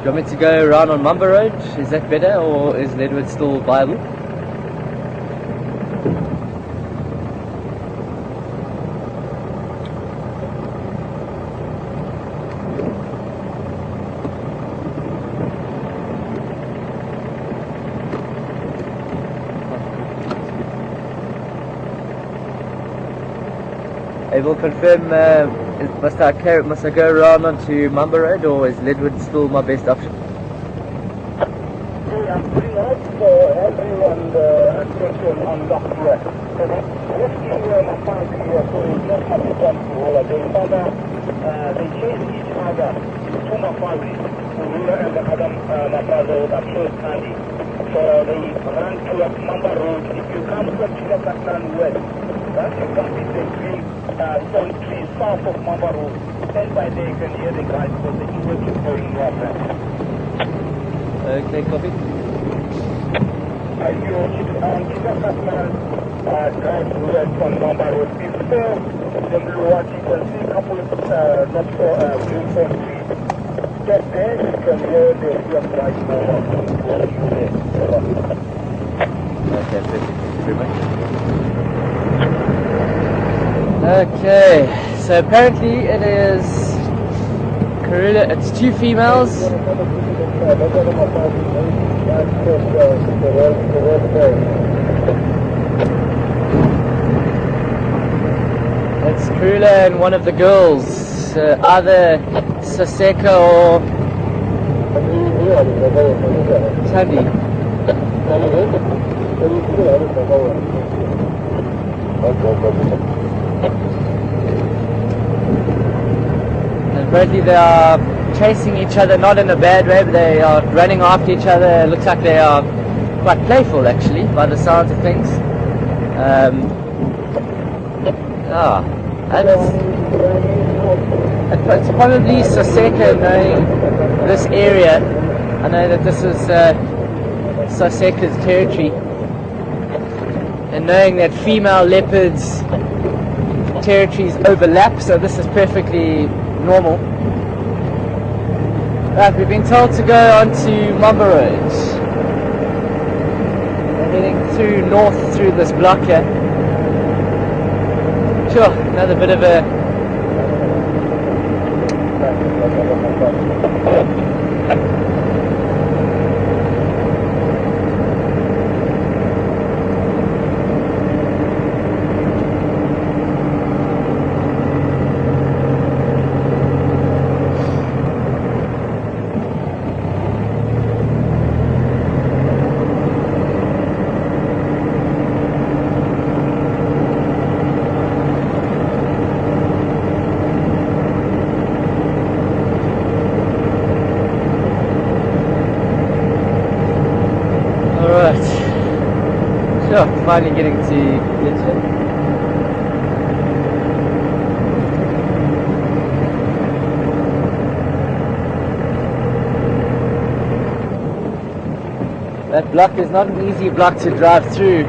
you want me to go around on Mumba Road? Is that better, or is Leadwood still viable? I will confirm, must I go around onto Mumba Road, or is Leadwood still my best option? I'm putting out for everyone attention on Lock Road. So let's see where my family here, so it's not having fun to all of them. They chase each other to my family, Urula and the other Mapazo that chose Andy. So they ran to Mumba Road. If you come from Chilakatan West, that's you come with the green stone trees south of Mumba Road. Stand by there, you can hear the guys because the English is going north. Okay, copy. You Chilakatan drive west on Mumba Road. Before the Blue Watch, you can see a couple of not so green stone trees. Just there, you can hear the just right over. Okay, perfect. Thank you very much. Okay, so apparently it is Karula, it's two females. It's Karula and one of the girls, either Saseka or Tandi. And apparently they are chasing each other, not in a bad way, but they are running after each other. It looks like they are quite playful actually, by the sounds of things. It's probably Saseka, knowing this area. I know that this is Saseka's territory, and knowing that female leopards' territories overlap, so this is perfectly normal. Right, we've been told to go onto Mamba Road. We're heading through north through this block here. Sure, another bit of a finally getting to Gitchen. That block is not an easy block to drive through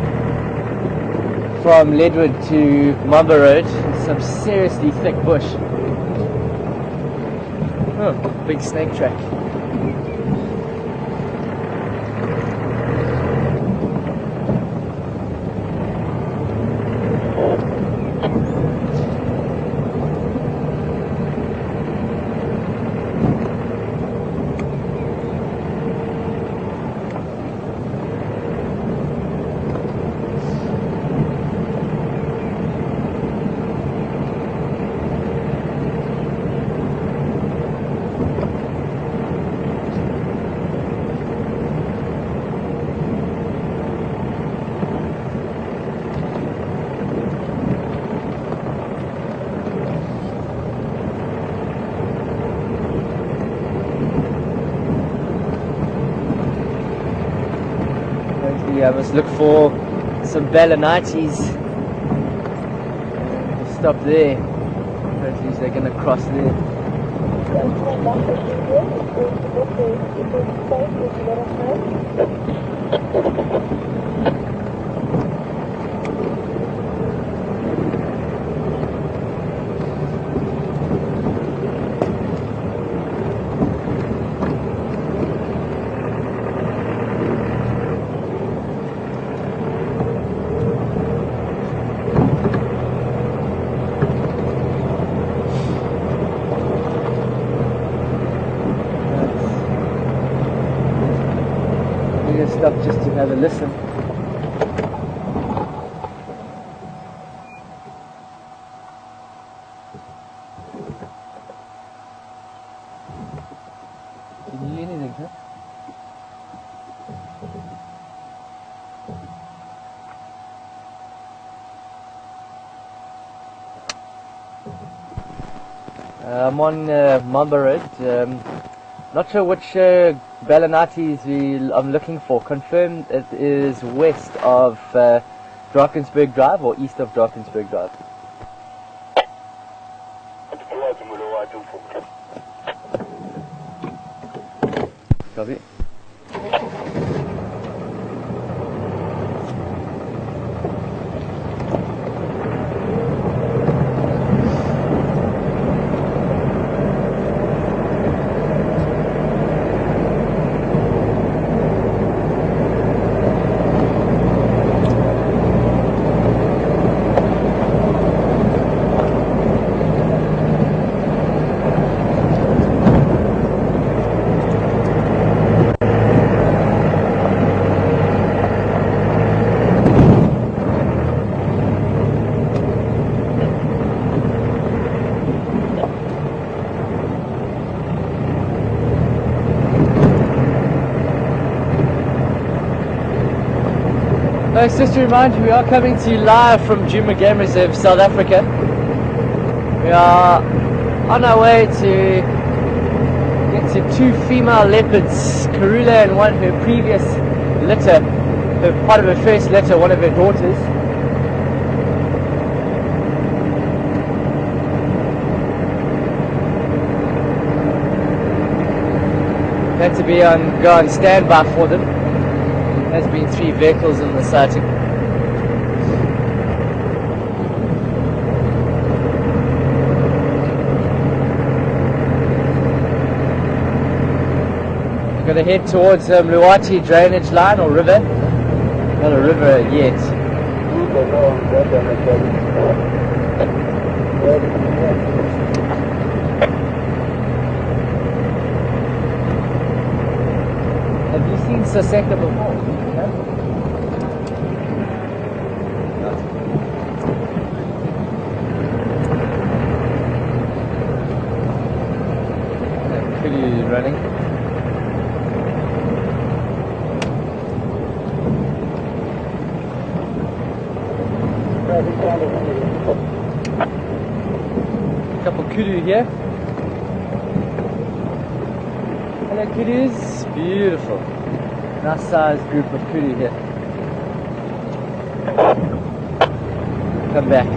from Leadwood to Mamba Road. Some seriously thick bush. Oh, big snake track. I must look for some Balanites. Stop there. Hopefully they're going to cross there. Stop just to have a listen. Can you hear anything, huh? I'm on Mamba Road. Not sure which Balanites I'm looking for. Confirmed it is west of Drakensberg Drive or east of Drakensberg Drive. Copy. Folks, just to remind you, we are coming to you live from Djuma Game Reserve, South Africa. We are on our way to get to two female leopards, Karula and one, her previous litter, part of her first litter, one of her daughters. had to go on standby for them. There's been 3 vehicles in the sighting. We're going to head towards Mluwati drainage line or river. Not a river yet. Have you seen Saseka before? Pretty running. Couple kudu here. Hello kudus, beautiful. Nice sized group of kudu here. Come back.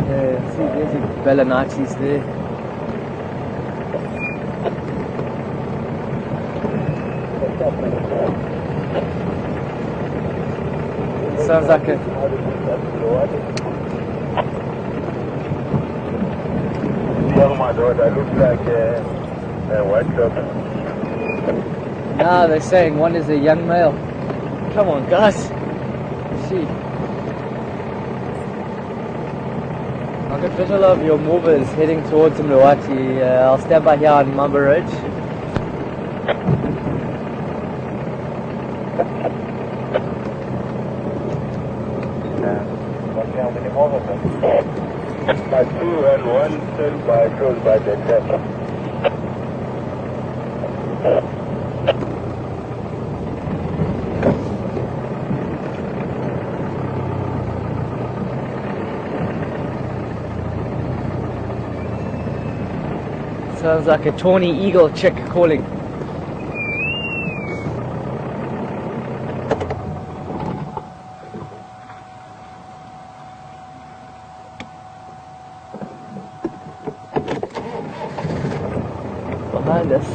Yeah, see, there's a Belanites there. Sounds like a... Nah, they're saying one is a young male. Come on, guys. See. I've got visual of your movers heading towards Mluwati. I'll stand by here on Mamba Road. By 2 and 1 stood by close by the test. Sounds like a tawny eagle chick calling. Behind us.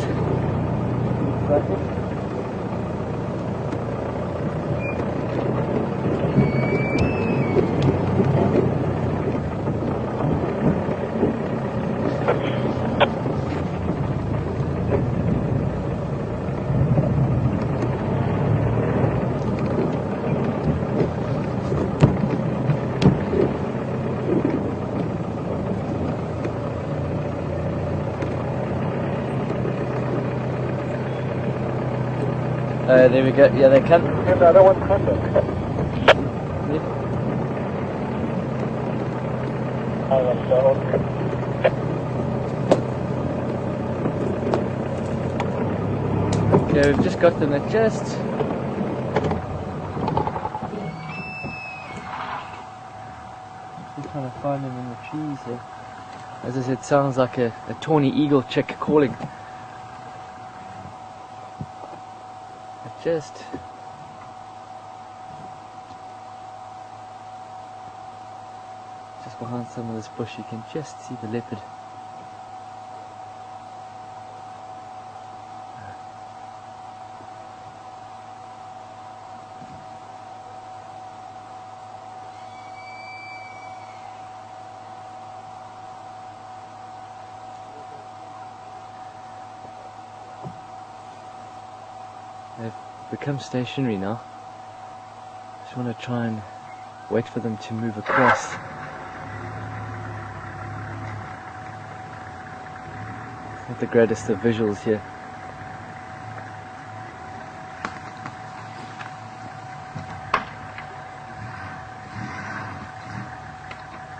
There we go. Yeah, they come. And the other one coming. Okay, we've just got them at just. I'm trying to find them in the trees here. As I said, sounds like a tawny eagle chick calling. Just behind some of this bush you can just see the leopard. They've become stationary now. Just want to try and wait for them to move across. Not the greatest of visuals here.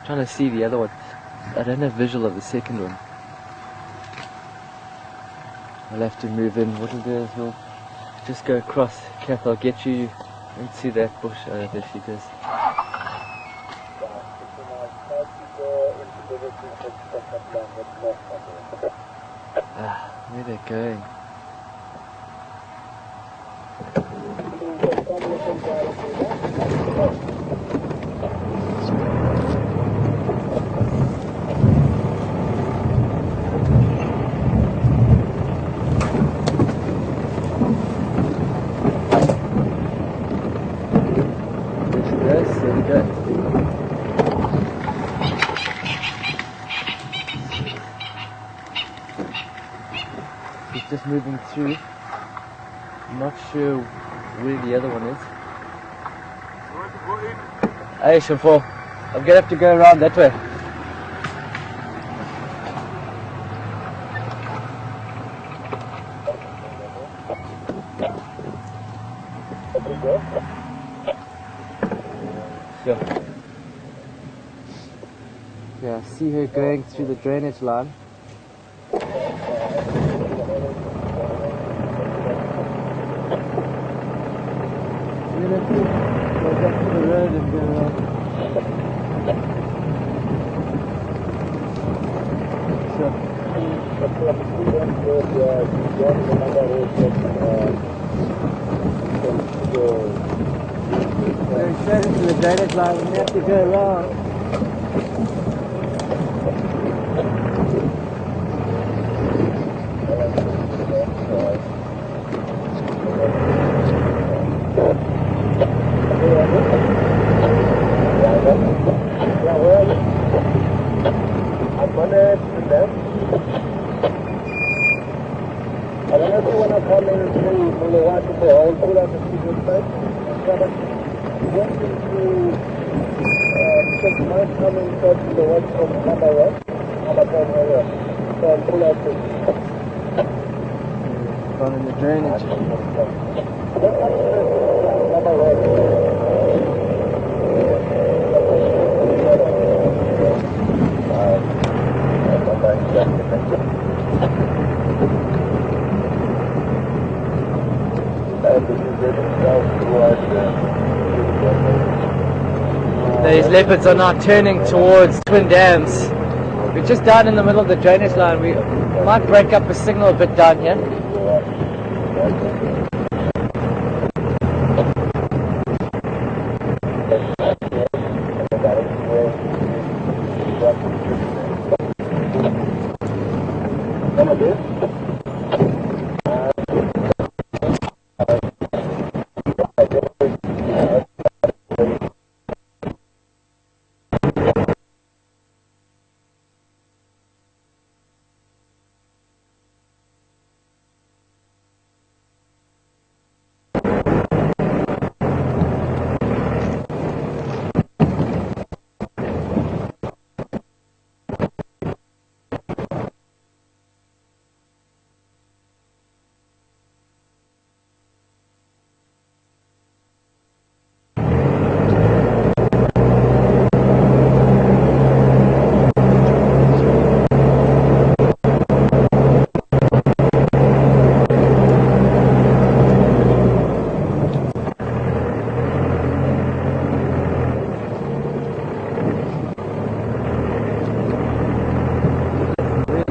Trying to see the other one. I don't have visual of the second one. I'll have to move in. What we'll do is we'll just go across. Kath, I'll get you into that bush. There she goes. Where they're going. There we go. She's just moving through. I'm not sure where the other one is. Hey, Shamfo, I'm gonna have to go around that way. Sure. Yeah, I see her going through the drainage line. We're gonna go back to the road and go around. Sure. We're straight into the drainage line, we have to go around. I don't know if you want to come in through Mulawati for all pull out the secret site. Wanting to check might come in touch with the watch from Hammerton area. So I'll pull out the Gone in the drainage. These leopards are now turning towards Twin Dams. We're just down in the middle of the drainage line. We might break up a signal a bit down here.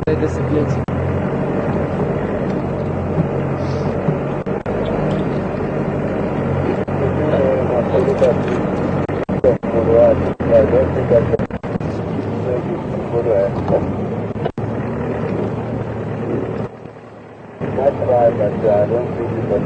They disappeared. That's right, but I don't think it was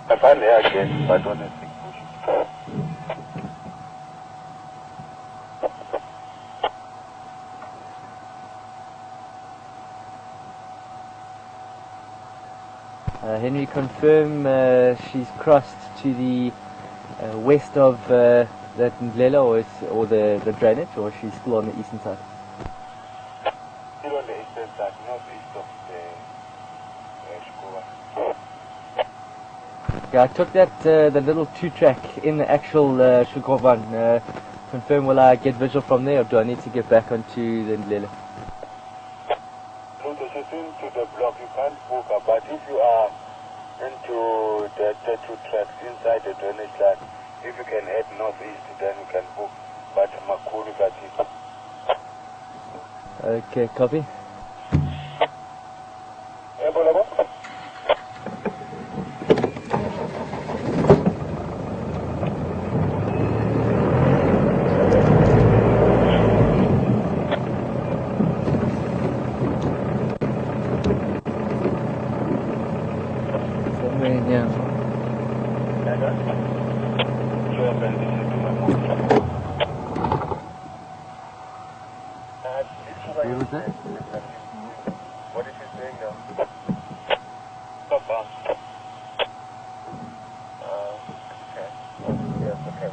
I finally again, but honestly. Henry, confirm she's crossed to the west of that Ndlela or the drainage, or she's still on the eastern side? Still on the eastern side, not east of the Shukova. Yeah, I took that the little 2-track in the actual Shugovan. Confirm, will I get visual from there, or do I need to get back onto the Ndlele? Look, if you're into the block, you can't book, but if you are into the 2 tracks inside the drainage line, if you can head northeast, then you can book. But Makuru got it. Okay, copy. Where was that? What is he saying now? Stop bus. Okay. Yes, okay.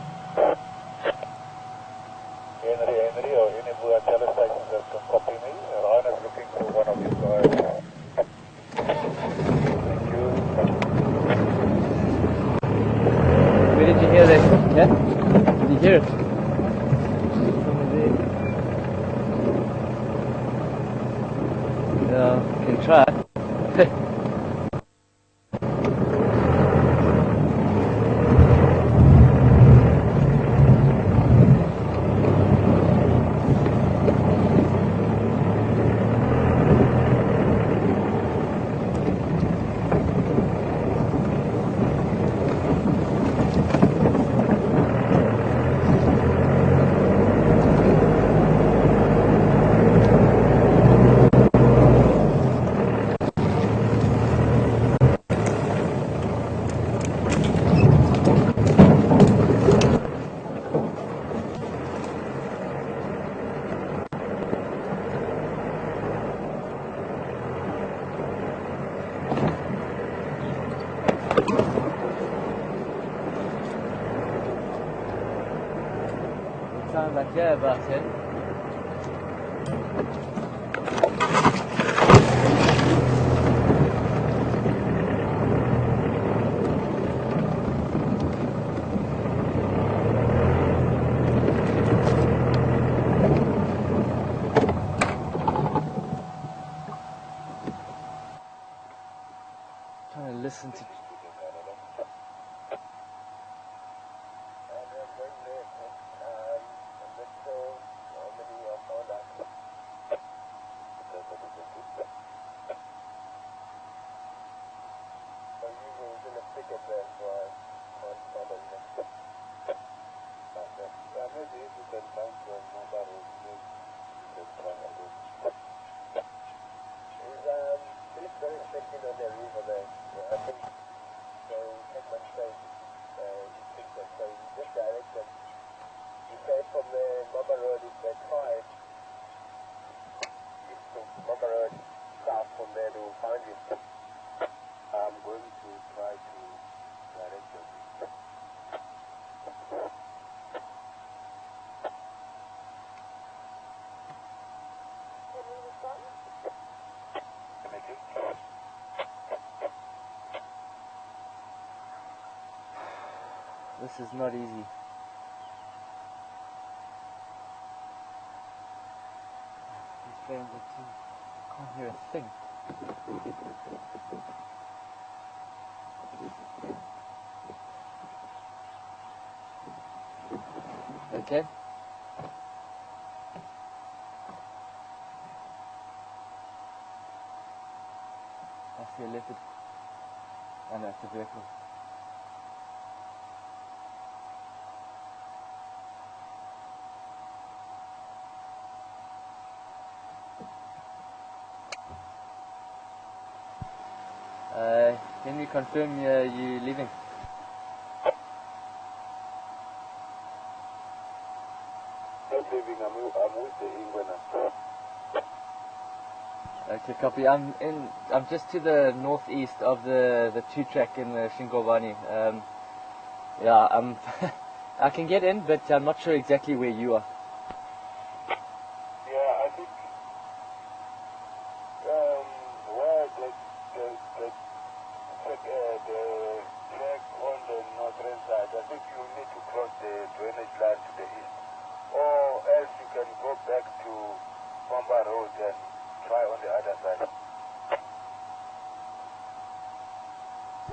Henry, or any other telestation that can copy me? Ryan is looking for one of these guys. Thank you. Where did you hear that? Yeah? Did you hear it? Yeah, can try. Sounds like yeah, about it. Trying to listen to. I'm going to try to direct you. This is not easy. These fans are too. I can't hear a thing. Okay. I see a leopard. Oh no, it's a vehicle. Can you confirm you leaving? Not leaving, I'm with the England. Okay, copy. I'm just to the northeast of the 2-track in the Shingovani. Yeah, I can get in, but I'm not sure exactly where you are. Yeah, I think where the track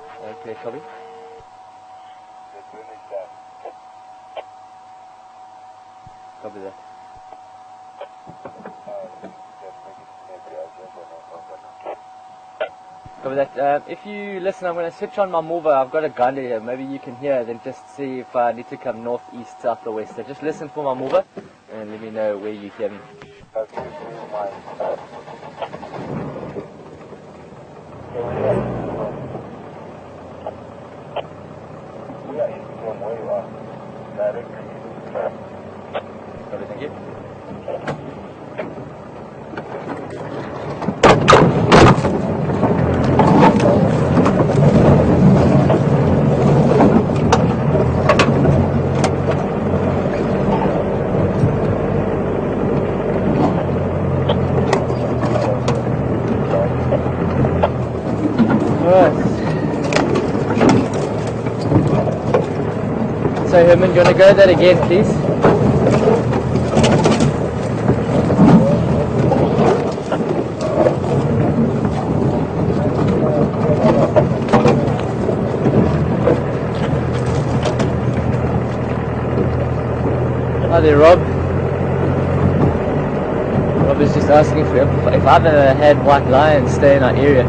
Okay, copy. Copy that. Copy that. If you listen, I'm going to switch on my mover. I've got a gun here. Maybe you can hear, then just see if I need to come north, east, south, or west. So just listen for my mover and let me know where you hear me. Copy, thank you. So Herman, you want to go that again, please? Hi there, Rob. Rob is just asking if I've ever had white lions stay in our area.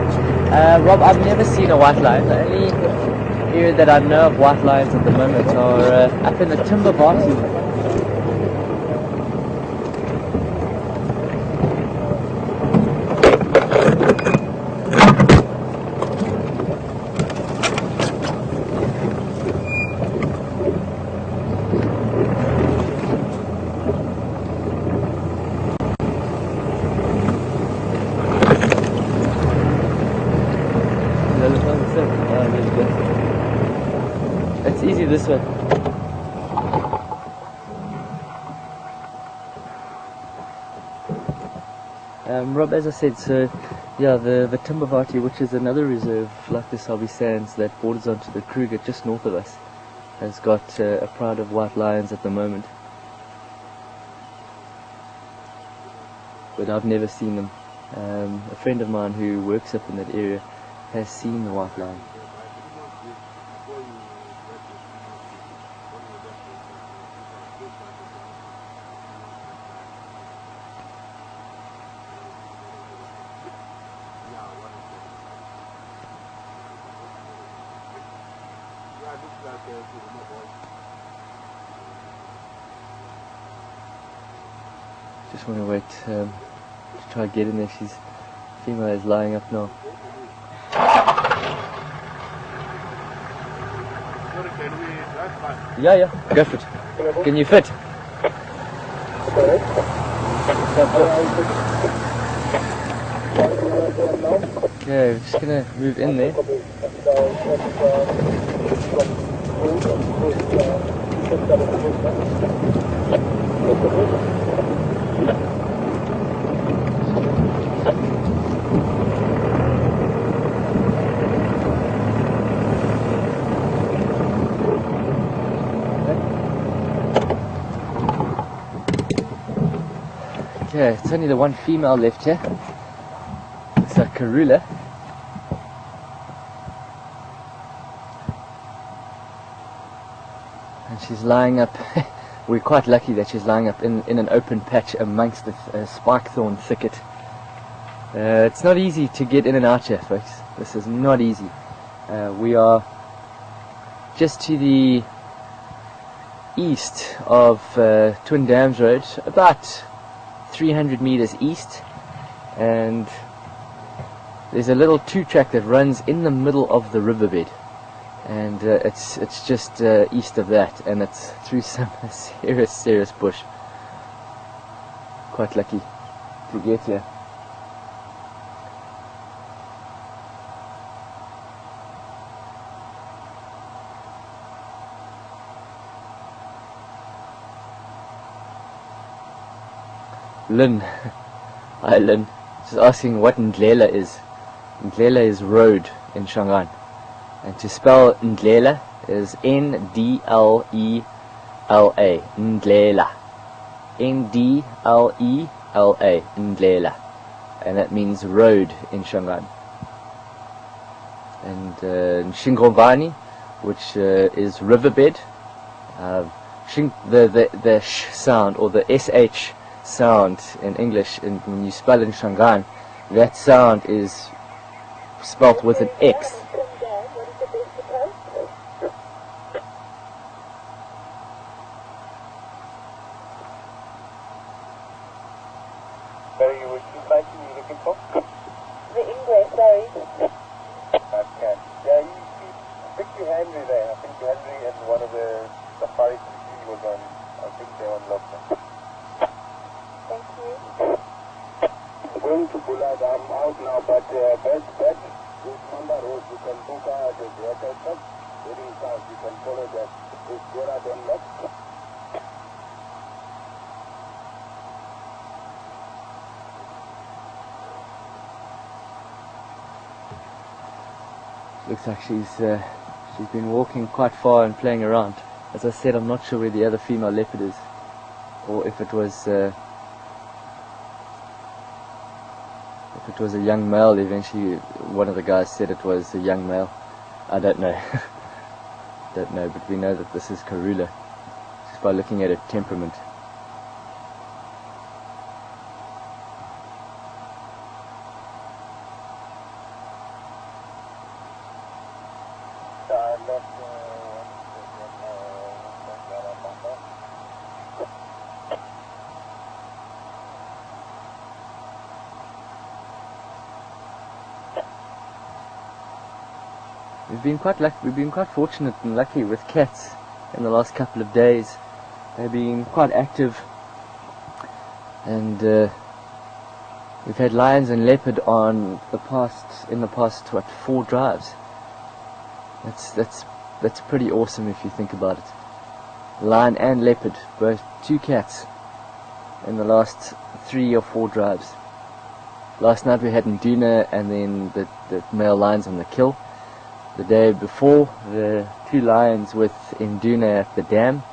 Rob, I've never seen a white lion. The only area that I know of white lions at the moment are up in the Timbervati. It's easy this way. Rob, as I said, so yeah, the Timbervati, which is another reserve like the Sabi Sands that borders onto the Kruger just north of us, has got a pride of white lions at the moment. But I've never seen them. A friend of mine who works up in that area has seen the white lion. Just want to wait to try to get in there. Female is lying up now. Yeah, go for it. Can you fit? Okay, we're just gonna move in there. Okay, it's only the one female left here. It's a Karula. And she's lying up, we're quite lucky that she's lying up in an open patch amongst the spike thorn thicket. It's not easy to get in and out here, folks. This is not easy. We are just to the east of Twin Dams Road, about 300 meters east, and there's a little two-track that runs in the middle of the riverbed, and it's just east of that, and it's through some serious bush. Quite lucky to get here. Lynn, hi Lynn, just asking what Ndlela is. Ndlela is road in Shangaan, and to spell Ndlela is Ndlela, Ndlela, Ndlela, Ndlela, and that means road in Shangaan. and Shingomvani, which is riverbed. The sh sound, or the sh sound in English, when you spell in Shangaan, that sound is spelt with an X. Sorry, which flight are you looking for? The English, sorry. Okay. Yeah, you pick your Henry there. I think Henry and one of the Safari TV was on, I think they're on local. Thank you. Going to Bullard, I'm out now, but best bet is Mamba Road. You can book out at the airport. Heading south, you can follow that. It's Gora then left. Looks like she's been walking quite far and playing around. As I said, I'm not sure where the other female leopard is, or if it was a young male. Eventually, one of the guys said it was a young male. I don't know. Don't know, but we know that this is Karula just by looking at her temperament. We've been quite fortunate and lucky with cats in the last couple of days. They've been quite active, and we've had lions and leopard in the past 4 drives. That's pretty awesome if you think about it. Lion and leopard, both 2 cats in the last 3 or 4 drives. Last night we had Nduna and then the male lions on the kill. The day before, the 2 lions with Nduna at the dam.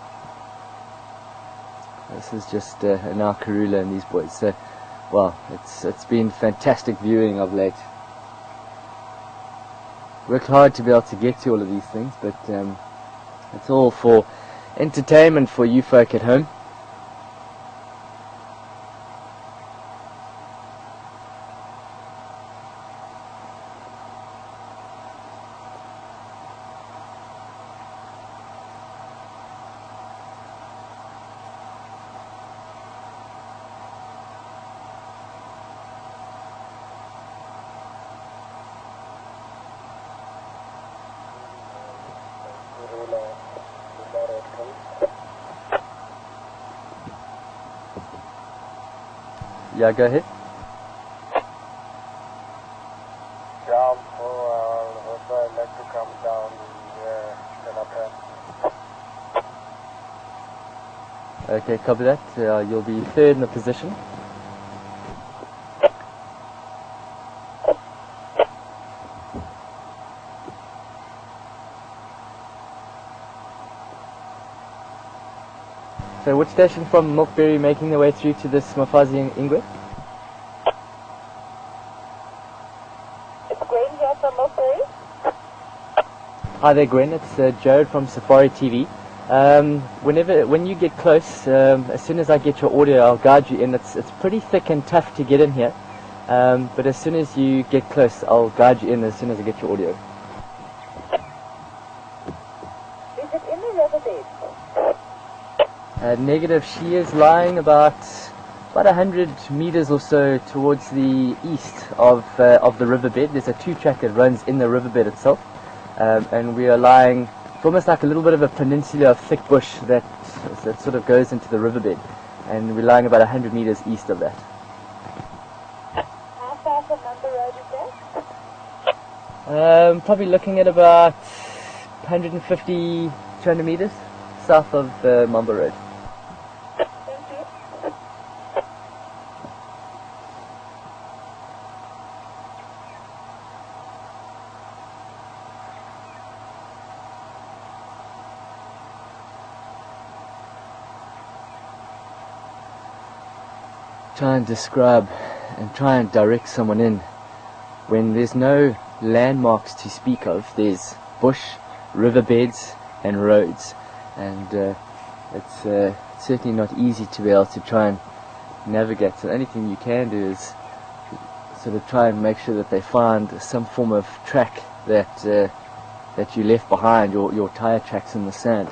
This is just now Karula and these boys. So, wow, it's been fantastic viewing of late. Worked hard to be able to get to all of these things, but it's all for entertainment for you folk at home. Yeah, go ahead. Down also I'd like to come down the Okay, copy that. You'll be 3rd in the position. So which station from Milkberry making their way through to this Mafazi and Ingwe? It's Gwen here from Milkberry. Hi there Gwen, it's Jared from Safari TV. When you get close, as soon as I get your audio, I'll guide you in. It's pretty thick and tough to get in here, but as soon as you get close, I'll guide you in as soon as I get your audio. Is it in the riverbed? Negative, she is lying about 100 meters or so towards the east of the riverbed. There's a 2-track that runs in the riverbed itself, and we are lying. It's almost like a little bit of a peninsula of thick bush that sort of goes into the riverbed, and we're lying about 100 meters east of that. How far from Number Road is that? Probably looking at about 150, 200 meters south of Mamba Road. Thank you. Try and describe and try and direct someone in when there's no landmarks to speak of. There's bush, riverbeds and roads, and it's certainly not easy to be able to try and navigate. So the only thing you can do is sort of try and make sure that they find some form of track that that you left behind, your tire tracks in the sand,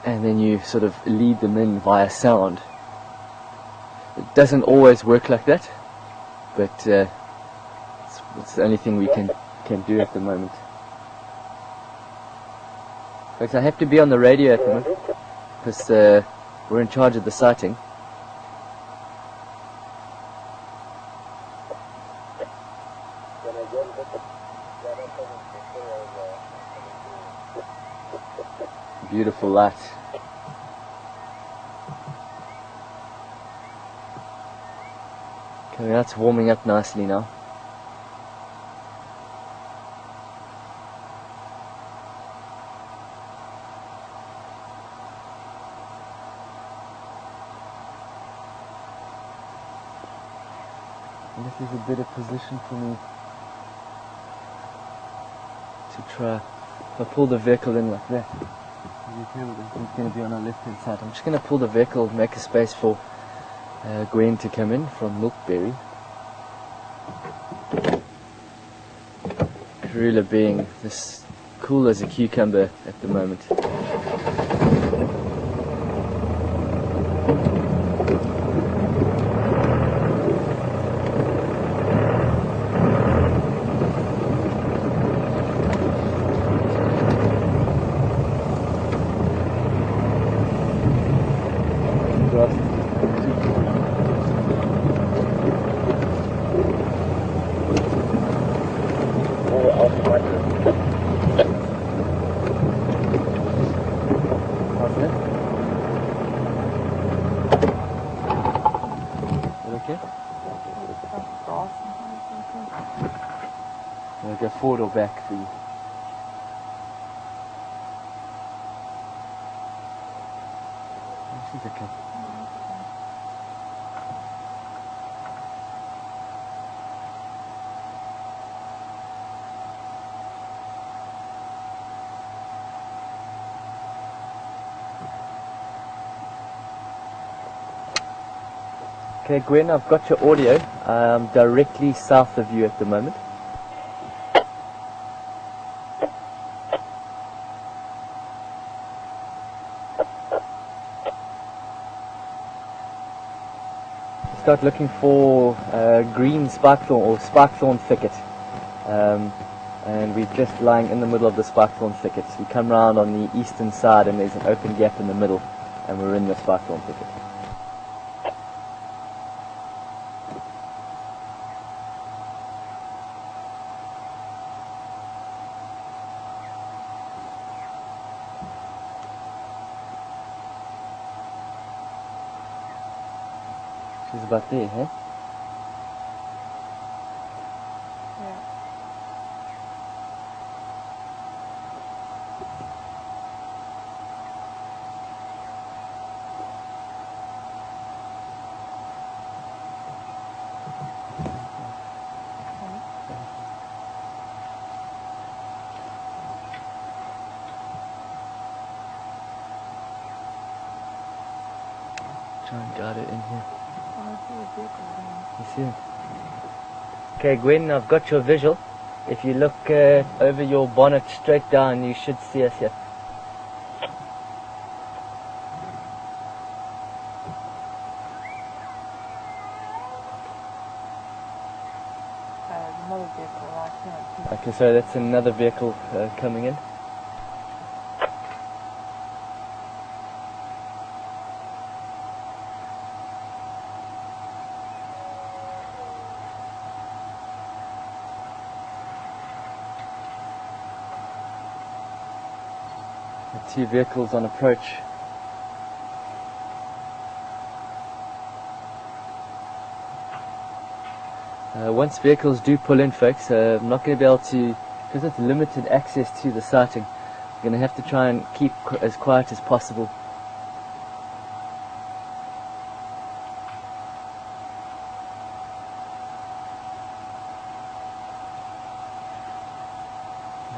and then you sort of lead them in via sound. It doesn't always work like that, but it's the only thing we can do at the moment. Folks, I have to be on the radio at the moment because we're in charge of the sighting. Beautiful light. Okay, that's warming up nicely now. And this is a better position for me to try. If I pull the vehicle in like that, it's going to be on our left hand side. I'm just going to pull the vehicle, make a space for Gwen to come in from Milkberry. Karula being this cool as a cucumber at the moment. I'll go forward or back for you. She's okay. Okay, Gwen, I've got your audio. I'm directly south of you at the moment. Start looking for green sparkthorn or sparkthorn thicket, and we're just lying in the middle of the sparkthorn thicket. We come round on the eastern side and there's an open gap in the middle, and we're in the sparkthorn thicket. She's about there, huh? Yeah. Try and guide it in here. You see it? Okay, Gwen, I've got your visual. If you look over your bonnet straight down, you should see us here. Another vehicle right here. Okay, so that's another vehicle coming in. Two vehicles on approach. Once vehicles do pull in, folks, I'm not going to be able to, because it's limited access to the sighting, I'm going to have to try and keep as quiet as possible.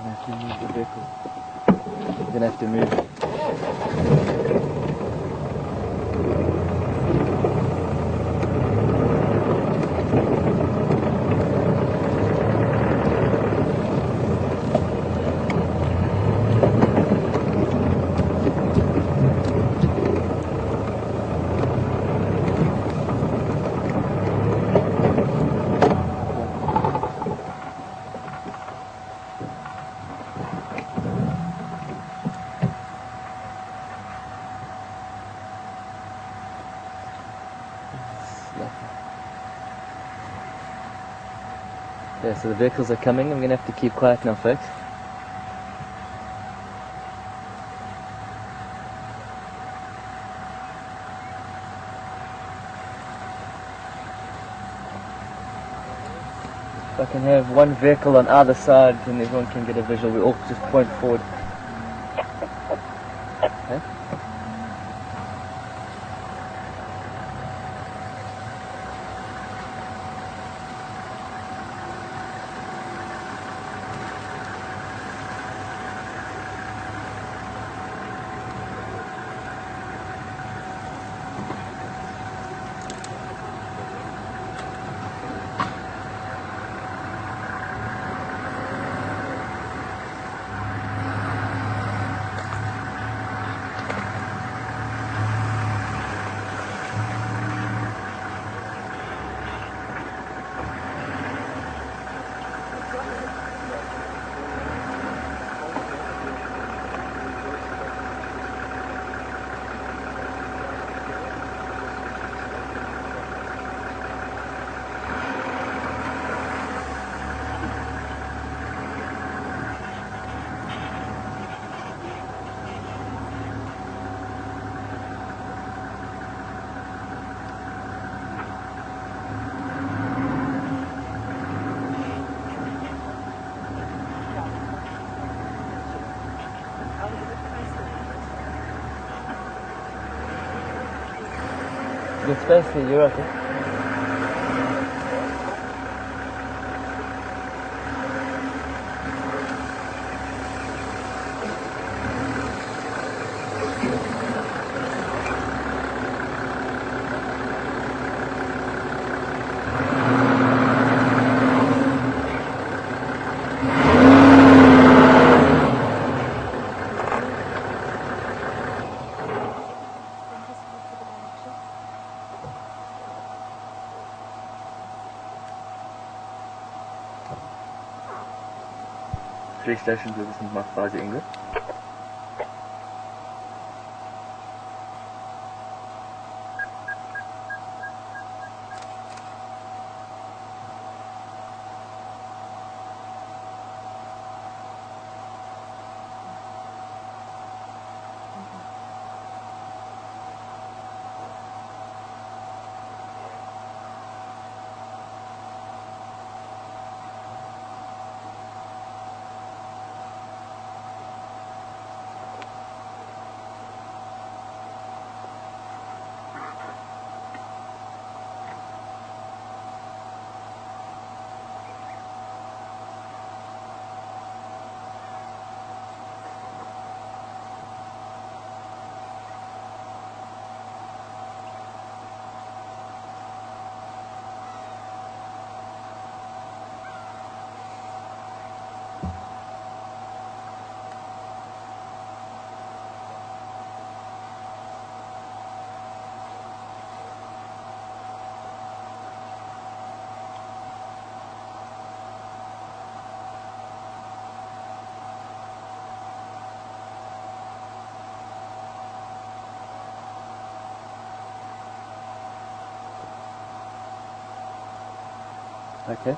have to move the vehicle. We're gonna have to move. Yeah, so the vehicles are coming. I'm gonna have to keep quiet now, folks. If I can have one vehicle on either side, then everyone can get a visual. We all just point forward. Okay. Good space here, you're okay. Three stations with us in Mark England. Okay.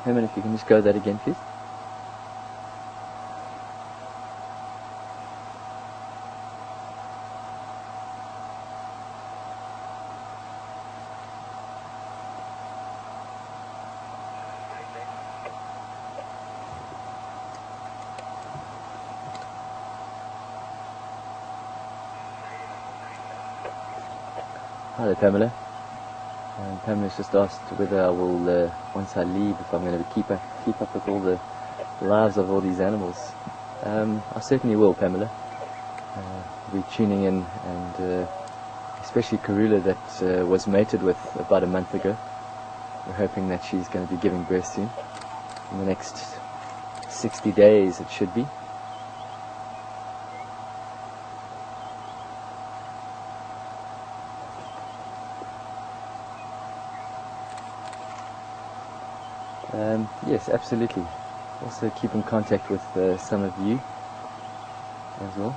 Herman, if you can just go that again, please. Hi there, Pamela. Pamela's just asked whether I will, once I leave, if I'm going to keep up with all the lives of all these animals. I certainly will, Pamela. We're tuning in, and especially Karula that was mated with about a month ago. We're hoping that she's going to be giving birth soon. In the next 60 days it should be. Yes, absolutely. Also keep in contact with some of you as well.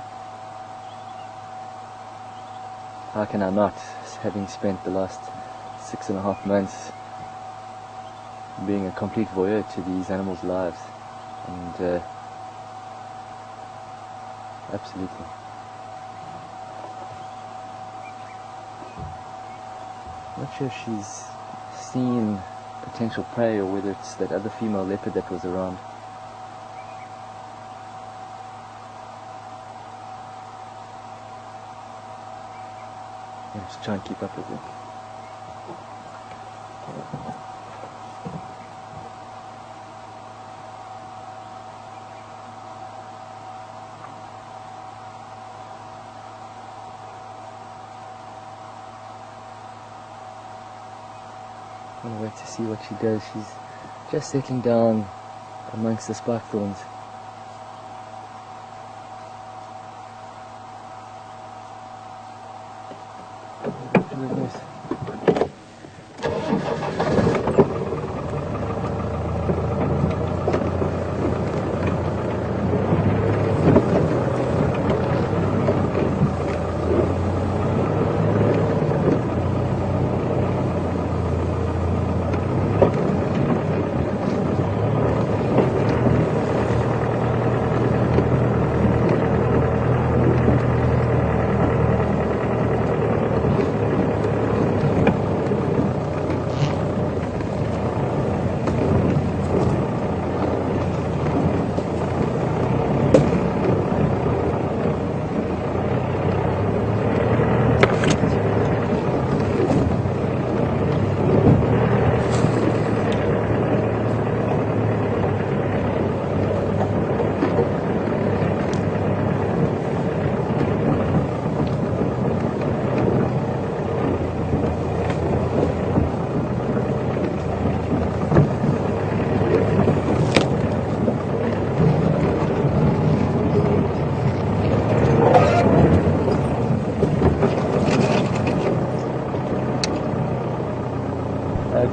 How can I not, having spent the last 6.5 months being a complete voyeur to these animals' lives? And absolutely. I'm not sure if she's seen potential prey or whether it's that other female leopard that was around. Yeah, just try and keep up with it. I'm gonna wait to see what she does. She's just settling down amongst the spike thorns. Goodness.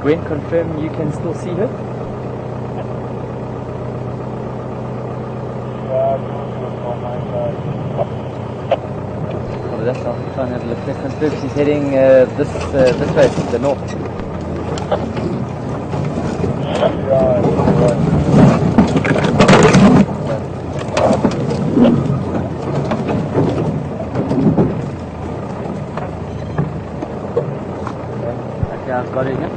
Gwen, confirm you can still see her? Copy that, I'll try and have a look there. Confirm she's heading this way, to the north. Okay, I've got it again.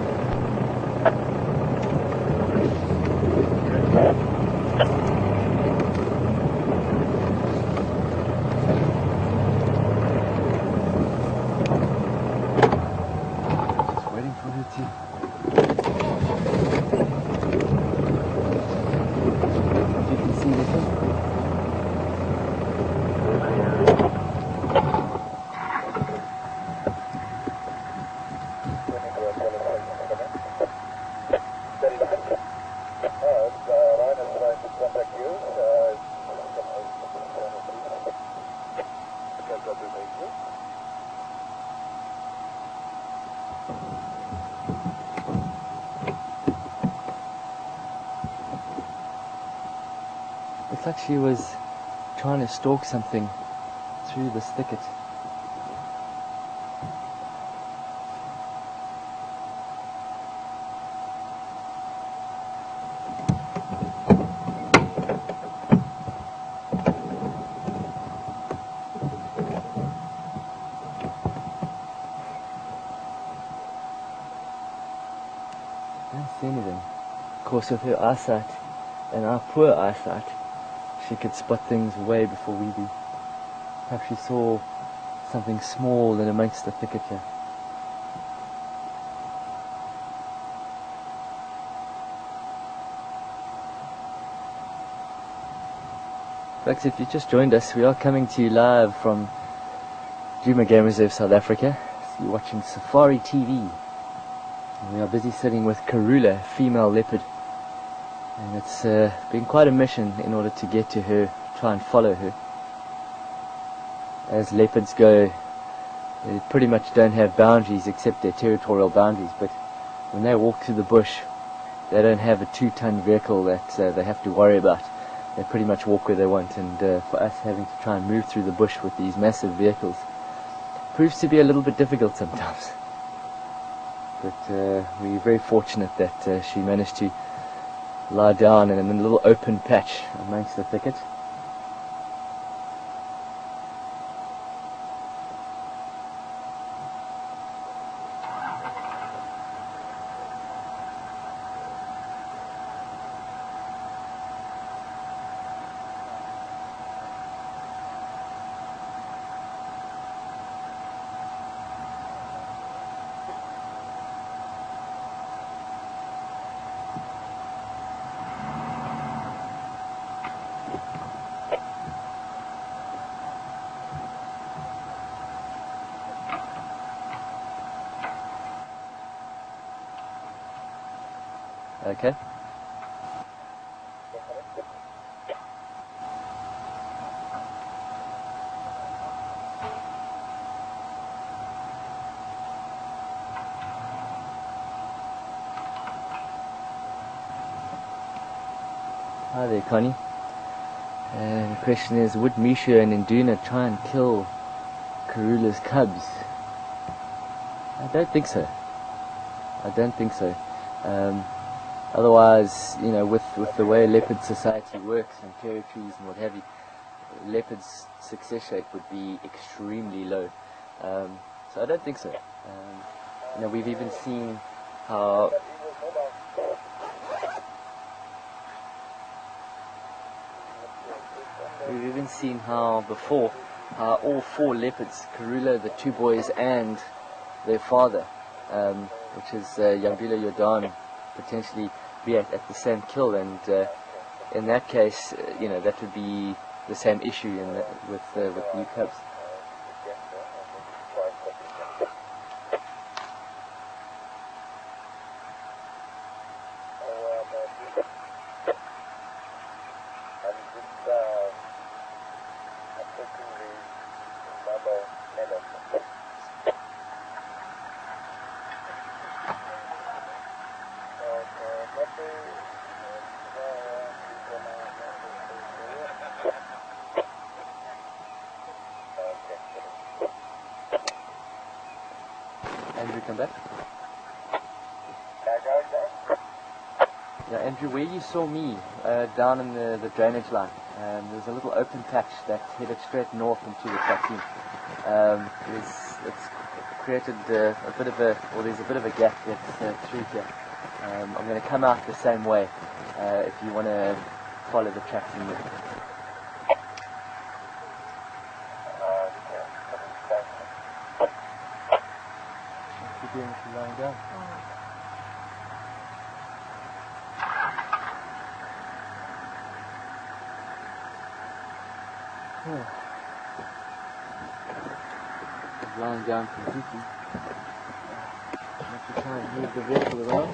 Looks like she was trying to stalk something through this thicket. I don't see anything. Of course, with her eyesight and our poor eyesight, she could spot things way before we do. Perhaps she saw something small in amongst the thicket here. Folks, if you just joined us, we are coming to you live from Djuma Game Reserve, South Africa. So you're watching Safari TV. And we are busy sitting with Karula, a female leopard. And it's been quite a mission in order to get to her, try and follow her. As leopards go, they pretty much don't have boundaries except their territorial boundaries, but when they walk through the bush, they don't have a 2-ton vehicle that they have to worry about. They pretty much walk where they want, and for us having to try and move through the bush with these massive vehicles proves to be a little bit difficult sometimes. But we're very fortunate that she managed to lie down in a little open patch amongst the thicket. Okay. Hi there, Connie. And the question is, would Misha and Induna try and kill Karula's cubs? I don't think so. I don't think so. Otherwise, you know, with the way leopard society works and territories and what have you, leopard's success rate would be extremely low. So I don't think so. You know, we've even seen how before all 4 leopards, Karula, the 2 boys, and their father, which is Yambila Yordan, potentially be at the same kill, and in that case, you know, that would be the same issue with new cubs. Andrew, come back. Yeah, Andrew, where you saw me, down in the drainage line, there's a little open patch that headed straight north into the plateau. It's created there's a bit of a gap that's through here. I'm going to come out the same way if you want to follow the tracks in there. What are you doing if you're lying down? Lying down completely. I have to try and move the vehicle around.